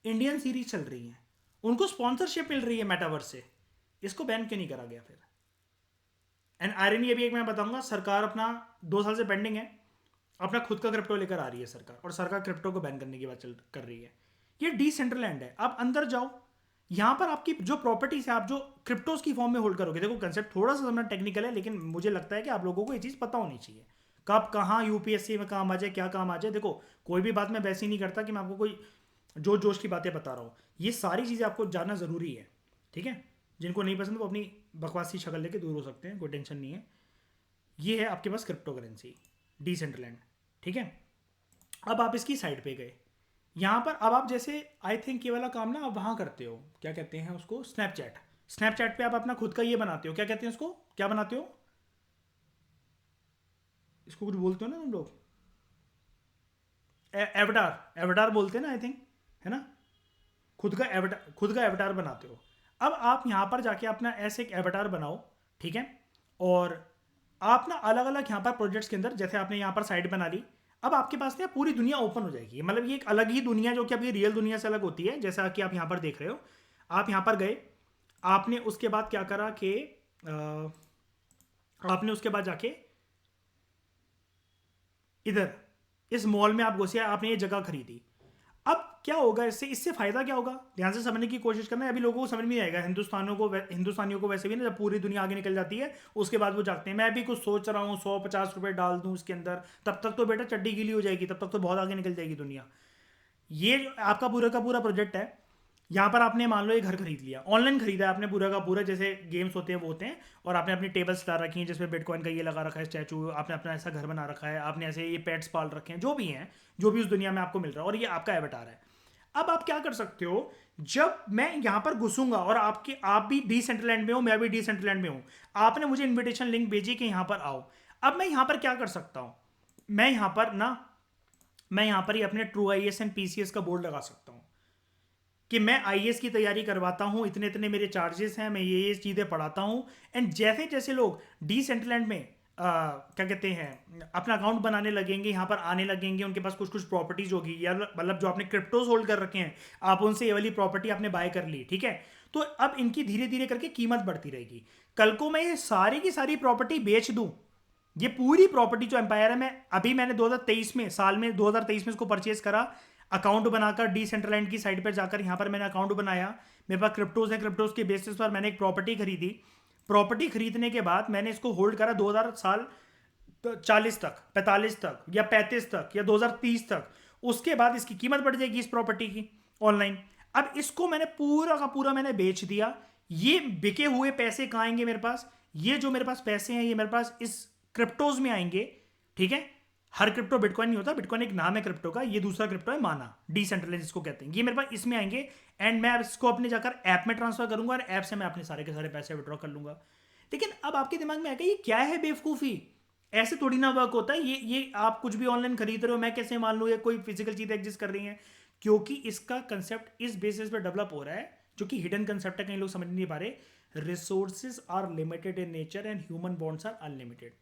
इंडियन सीरीज चल रही है, उनको स्पॉन्सरशिप मिल रही है मेटावर्स से, इसको बैन क्यों नहीं करा गया फिर। एंड आयरनी अभी एक मैं बताऊंगा, सरकार अपना 2 साल से पेंडिंग है, अपना खुद का क्रिप्टो लेकर आ रही है सरकार, और सरकार क्रिप्टो को बैन करने की बात चल कर रही है। ये डिसेंट्रलैंड है, आप अंदर जाओ, यहां पर आपकी जो प्रॉपर्टीज है आप जो क्रिप्टोज की फॉर्म में होल्ड करोगे, देखो कंसेप्ट थोड़ा सा समझना टेक्निकल है, लेकिन मुझे लगता है कि आप लोगों को ये चीज़ पता होनी चाहिए, कब कहाँ यूपीएससी में काम आ जाए, क्या काम आ जाए। देखो कोई भी बात मैं वैसे ही नहीं करता कि मैं आपको कोई जोश की बातें बता रहा हूँ, ये सारी चीज़ें आपको जानना ज़रूरी है, ठीक है। जिनको नहीं पसंद वो अपनी बकवासी शक्ल लेके दूर हो सकते हैं, कोई टेंशन नहीं है। ये है आपके पास क्रिप्टो करेंसी डिसेंट्रलैंड, ठीक है। अब आप इसकी साइड पे गए, यहाँ पर अब आप जैसे आई थिंक ये वाला काम ना आप वहाँ करते हो, क्या कहते हैं उसको, स्नैपचैट। स्नैपचैट पे आप अपना खुद का ये बनाते हो, क्या कहते हैं उसको, क्या बनाते हो, इसको कुछ बोलते हो ना तुम लोग, एवटार, एवटार बोलते हैं ना आई थिंक, है ना। खुद का एवटार बनाते हो। अब आप यहाँ पर जाके अपना ऐसे एक एवटार बनाओ, ठीक है। और आप ना अलग अलग यहाँ पर प्रोजेक्ट्स के अंदर, जैसे आपने यहाँ पर साइट बना ली, अब आपके पास ना पूरी दुनिया ओपन हो जाएगी, मतलब ये एक अलग ही दुनिया जो कि अभी रियल दुनिया से अलग होती है। जैसा कि आप यहाँ पर देख रहे हो, आप यहाँ पर गए, आपने उसके बाद क्या करा कि आपने उसके बाद जाके इधर इस मॉल में आप घुसे, आपने ये जगह खरीदी। अब क्या होगा इससे, इससे फायदा क्या होगा, ध्यान से समझने की कोशिश करना है। अभी लोगों को समझ में नहीं आएगा, हिंदुस्तानियों को वैसे भी ना, जब पूरी दुनिया आगे निकल जाती है उसके बाद वो जागते हैं। मैं भी कुछ सोच रहा हूँ 150 रुपये डाल दूँ उसके अंदर, तब तक तो बेटा चड्डी गीली हो जाएगी, तब तक तो बहुत आगे निकल जाएगी दुनिया। ये जो आपका पूरा का पूरा प्रोजेक्ट है, यहाँ पर आपने मान लो ये घर खरीद लिया, ऑनलाइन खरीदा है आपने पूरा का पूरा, जैसे गेम्स होते हैं वो होते हैं, और आपने अपनी टेबल्स ला रखी हैं जिसमें बिटकॉइन का ये लगा रखा है स्टैचू, आपने अपना ऐसा घर बना रखा है, आपने ऐसे ये पेट्स पाल रखे हैं, जो भी हैं, जो भी उस दुनिया में आपको मिल रहा है, और ये आपका एवटार है। अब आप क्या कर सकते हो, जब मैं यहां पर घुसूंगा और आप भी डिसेंट्रलैंड में हो, मैं भी डिसेंट्रलैंड में हूं, आपने मुझे इनविटेशन लिंक भेजी कि यहां पर आओ। अब मैं यहां पर क्या कर सकता हूं, मैं यहां पर ना, मैं यहां पर ही अपने ट्रू आईएएस एंड पीसीएस का बोर्ड लगा सकता हूं कि मैं आईएएस की तैयारी करवाता हूं, इतने इतने मेरे चार्जेस हैं, मैं ये चीज़ें पढ़ाता हूं। एंड जैसे जैसे लोग डिसेंट्रलैंड में क्या कहते हैं अपना अकाउंट बनाने लगेंगे, यहाँ पर आने लगेंगे, उनके पास कुछ कुछ प्रॉपर्टीज होगी, या मतलब जो आपने क्रिप्टोज होल्ड कर रखे हैं, आप उनसे ये वाली प्रॉपर्टी आपने बाय कर ली, ठीक है, तो अब इनकी धीरे धीरे करके कीमत बढ़ती रहेगी। कल को मैं ये सारी की सारी प्रॉपर्टी बेच दूं, ये पूरी प्रॉपर्टी जो एम्पायर है, मैंने 2023 में, साल में 2023 में इसको परचेज करा, अकाउंट बनाकर डिसेंट्रलैंड की साइट पर जाकर यहाँ पर मैंने अकाउंट बनाया, मेरे पास क्रिप्टोज है, क्रिप्टोज के बेसिस पर मैंने एक प्रॉपर्टी खरीदी। प्रॉपर्टी खरीदने के बाद मैंने इसको होल्ड करा 2000 साल 40 तक, 45 तक, या 35 तक, या 2030 तक। उसके बाद इसकी कीमत बढ़ जाएगी इस प्रॉपर्टी की ऑनलाइन। अब इसको मैंने पूरा का पूरा मैंने बेच दिया। ये बिके हुए पैसे कहाँ आएंगे मेरे पास, ये जो मेरे पास पैसे हैं ये मेरे पास इस क्रिप्टोज में आएंगे, ठीक है। हर क्रिप्टो बिटकॉइन नहीं होता, बिटकॉइन एक नाम है क्रिप्टो का, ये दूसरा क्रिप्टो है माना, डिसेंट्रलाइज इसको कहते हैं, ये मेरे पास इसमें आएंगे। एंड मैं इसको अपने जाकर ऐप में ट्रांसफर करूंगा और ऐप से मैं अपने सारे के सारे पैसे विड्रॉ कर लूंगा। लेकिन अब आपके दिमाग में आएगा ये क्या है बेवकूफ़ी, ऐसे थोड़ी ना वर्क होता है। ये आप कुछ भी ऑनलाइन खरीद रहे हो, मैं कैसे मान लूँ ये कोई फिजिकल चीज़ एग्जिस्ट कर रही है, क्योंकि इसका कंसेप्ट इस बेसिस पे डेवलप हो रहा है, जो कि हिडन कंसेप्ट है, कई लोग समझ नहीं पा रहे। Resources are limited in nature and human bonds are unlimited.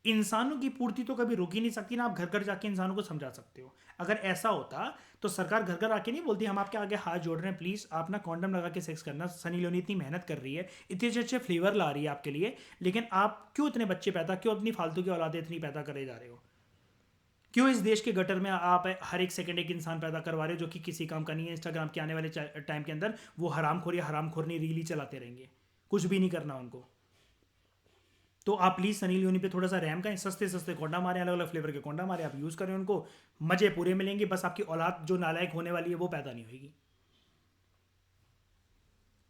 इंसानों की पूर्ति तो कभी रुक ही नहीं सकती ना, आप घर घर जाके इंसानों को समझा सकते हो। अगर ऐसा होता तो सरकार घर घर आके नहीं बोलती हम आपके आगे हाथ जोड़ रहे हैं, प्लीज आप ना कॉन्डम लगा के सेक्स करना, सनी लियोनी इतनी मेहनत कर रही है, इतने अच्छे अच्छे फ्लेवर ला रही है आपके लिए, लेकिन आप क्यों इतने बच्चे पैदा, क्यों अपनी फालतू की औलादें इतनी पैदा करे जा रहे हो, क्यों इस देश के गटर में आप हर एक सेकंड एक इंसान पैदा करवा रहे हो जो कि किसी काम का नहीं है। इंस्टाग्राम के आने वाले टाइम के अंदर वो हरामखोर या हरामखोर नहीं रील ही चलाते रहेंगे, कुछ भी नहीं करना उनको। तो आप प्लीज़ सनी लियोनी पे थोड़ा सा रैम का, सस्ते सस्ते कोंडा मारे, अलग अलग फ्लेवर के कोंडा मारे, आप यूज़ करें उनको, मज़े पूरे मिलेंगे, बस आपकी औलाद जो नालायक होने वाली है वो पैदा नहीं होगी।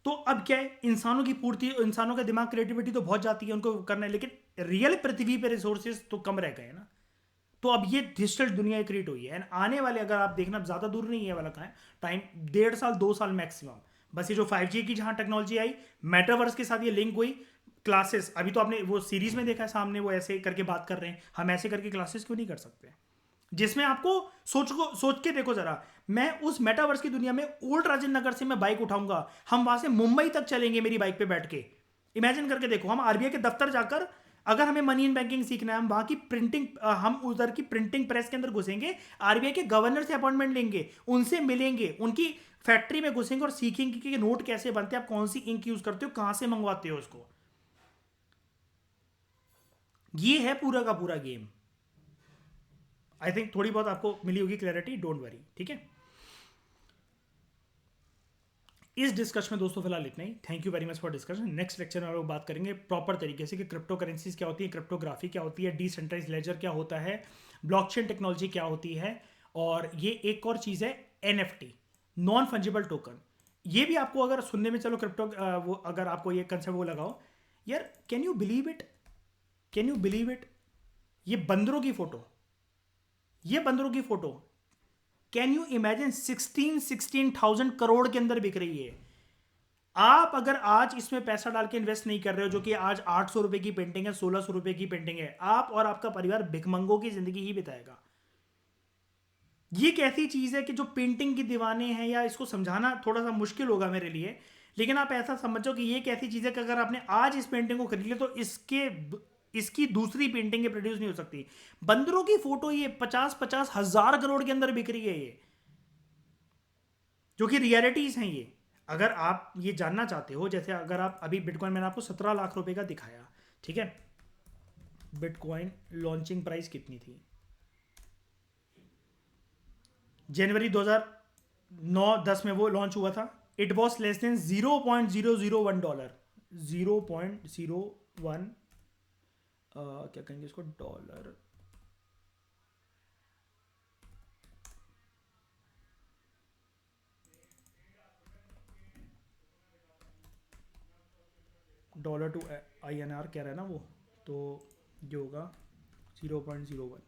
तो अब क्या है, इंसानों की पूर्ति, इंसानों का दिमाग क्रिएटिविटी तो बहुत जाती है उनको करना है, लेकिन रियल पृथ्वी पे रिसोर्सेज तो कम रह गए ना। तो अब ये डिजिटल दुनिया क्रिएट हुई है, एंड आने वाले, अगर आप देखना ज़्यादा दूर नहीं है वाला का है टाइम, 1.5 साल 2 साल मैक्सिमम, बस ये जो 5G की जहाँ टेक्नोलॉजी आई, मेटावर्स के साथ ये लिंक हुई, क्लासेस, अभी तो आपने वो सीरीज में देखा है सामने वो ऐसे करके बात कर रहे हैं, हम ऐसे करके क्लासेस क्यों नहीं कर सकते, जिसमें आपको सोच के देखो जरा, मैं उस मेटावर्स की दुनिया में ओल्ड राजेंद्र नगर से मैं बाइक उठाऊंगा, हम वहां से मुंबई तक चलेंगे मेरी बाइक पे बैठ के, इमेजिन करके देखो, हम आरबीआई के दफ्तर जाकर, अगर हमें मनी इन बैंकिंग सीखना है, हम वहां की प्रिंटिंग, हम उधर की प्रिंटिंग प्रेस के अंदर घुसेंगे, आरबीआई के गवर्नर से अपॉइंटमेंट लेंगे, उनसे मिलेंगे, उनकी फैक्ट्री में घुसेंगे और सीखेंगे कि नोट कैसे बनते हैं, आप कौन सी इंक यूज करते हो, कहां से मंगवाते हो उसको। ये है पूरा का पूरा गेम। आई थिंक थोड़ी बहुत आपको मिली होगी क्लैरिटी, डोंट वरी, ठीक है। इस डिस्कशन में दोस्तों फिलहाल इतना ही। Thank you very much for discussion. Next lecture में हम लोग बात करेंगे प्रॉपर तरीके से कि क्रिप्टो करेंसीज क्या होती है, क्रिप्टोग्राफी क्या होती है, डिसेंट्रलाइज्ड लेजर क्या होता है, ब्लॉकचेन टेक्नोलॉजी क्या होती है, और ये एक और चीज़ है एनएफटी, नॉन फंजिबल टोकन। ये भी आपको अगर सुनने में, चलो क्रिप्टो वो अगर आपको ये कंसेप्ट वो लगाओ, यार can you believe it, can you believe it, ये बंदरों की फोटो, ये बंदरों की photo, can you imagine 16,000 crore के अंदर बिक रही है। आप अगर आज इसमें पैसा डाल के इन्वेस्ट नहीं कर रहे हो, जो कि आज 800 रुपए की पेंटिंग है, 1600 रुपए की पेंटिंग है, आप और आपका परिवार भिखमंगों की जिंदगी ही बिताएगा। ये एक ऐसी चीज है कि जो पेंटिंग की दीवाने हैं, या इसको समझाना थोड़ा सा मुश्किल होगा मेरे लिए, लेकिन आप ऐसा समझो कि ये एक ऐसी चीज है कि अगर आपने आज इस पेंटिंग को खरीद लिया तो इसकी दूसरी पेंटिंग ये प्रोड्यूस नहीं हो सकती। बंदरों की फोटो ये 50-50 हजार करोड़ के अंदर बिक रही है ये, जो कि रियलिटीज हैं ये। अगर आप ये जानना चाहते हो, जैसे अगर आप अभी बिटकॉइन मैंने आपको 17 लाख रुपए का दिखाया, ठीक है, बिटकॉइन लॉन्चिंग प्राइस कितनी थी जनवरी 2009-10 में वो लॉन्च हुआ था? इट वॉज लेस देन $0.001, 0.01, क्या कहेंगे इसको, डॉलर, डॉलर टू INR कह रहा है ना वो, तो ये होगा 0.01,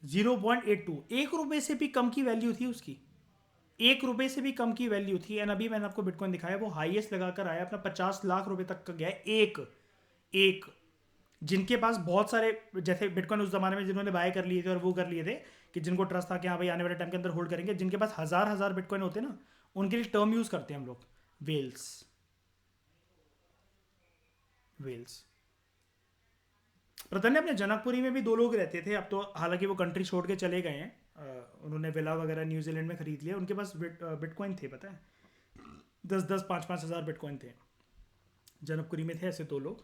0.82, 1 रुपए से भी कम की वैल्यू थी उसकी, 1 रुपए से भी कम की वैल्यू थी। एंड अभी मैंने आपको बिटकॉइन दिखाया, वो हाईएस्ट लगाकर आया अपना 50 लाख रुपए तक का गया एक एक। जिनके पास बहुत सारे, जैसे बिटकॉइन उस जमाने में जिन्होंने बाय कर लिए थे और वो कर लिए थे, कि जिनको ट्रस्ट था कि हाँ भाई आने वाले टाइम के अंदर होल्ड करेंगे, जिनके पास हजार हजार बिटकॉइन होते ना, उनके लिए टर्म यूज करते हैं हम लोग, वेल्स, वेल्स। प्रधान ने अपने जनकपुरी में भी 2 लोग रहते थे, अब तो हालांकि वो कंट्री छोड़ के चले गए हैं। उन्होंने विला वगैरह न्यूजीलैंड में खरीद लिया। उनके पास बिटकॉइन थे, पता है, 10-10, 5-5 हज़ार बिटकॉइन थे। जनकपुरी में थे ऐसे 2 लोग,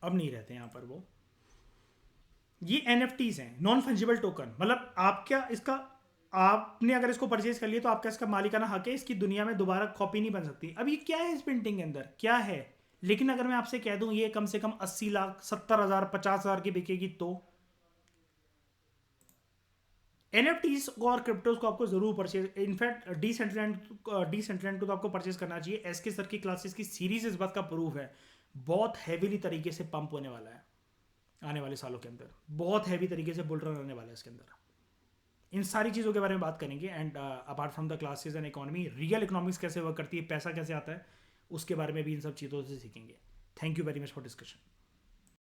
अब नहीं रहते यहाँ पर वो। ये NFTs हैं, नॉन फंजिबल टोकन। मतलब आप क्या इसका, आपने अगर इसको परचेज कर लिया तो आपका इसका मालिकाना हक है, इसकी दुनिया में दोबारा कॉपी नहीं बन सकती। अब ये क्या है इस पेंटिंग के अंदर, क्या है? लेकिन अगर मैं आपसे कह दूं ये कम से कम 80 लाख, 70,000, 50,000 की बिकेगी, तो NFTs और क्रिप्टोज को आपको जरूर परचेज, इनफैक्ट डिसेंट्रलैंड को तो आपको परचेज करना चाहिए। एसके सर की क्लासेस की सीरीज इस बात का प्रूफ है, बहुत हैवीली तरीके से पंप होने वाला है आने वाले सालों के अंदर, बहुत हैवी तरीके से बुल रन होने वाला है इसके अंदर। इन सारी चीज़ों के बारे में बात करेंगे। And apart from the classes and economy, real economics कैसे वर्क करती है, पैसा कैसे आता है, उसके बारे में भी इन सब चीज़ों से सीखेंगे। Thank you very much for discussion.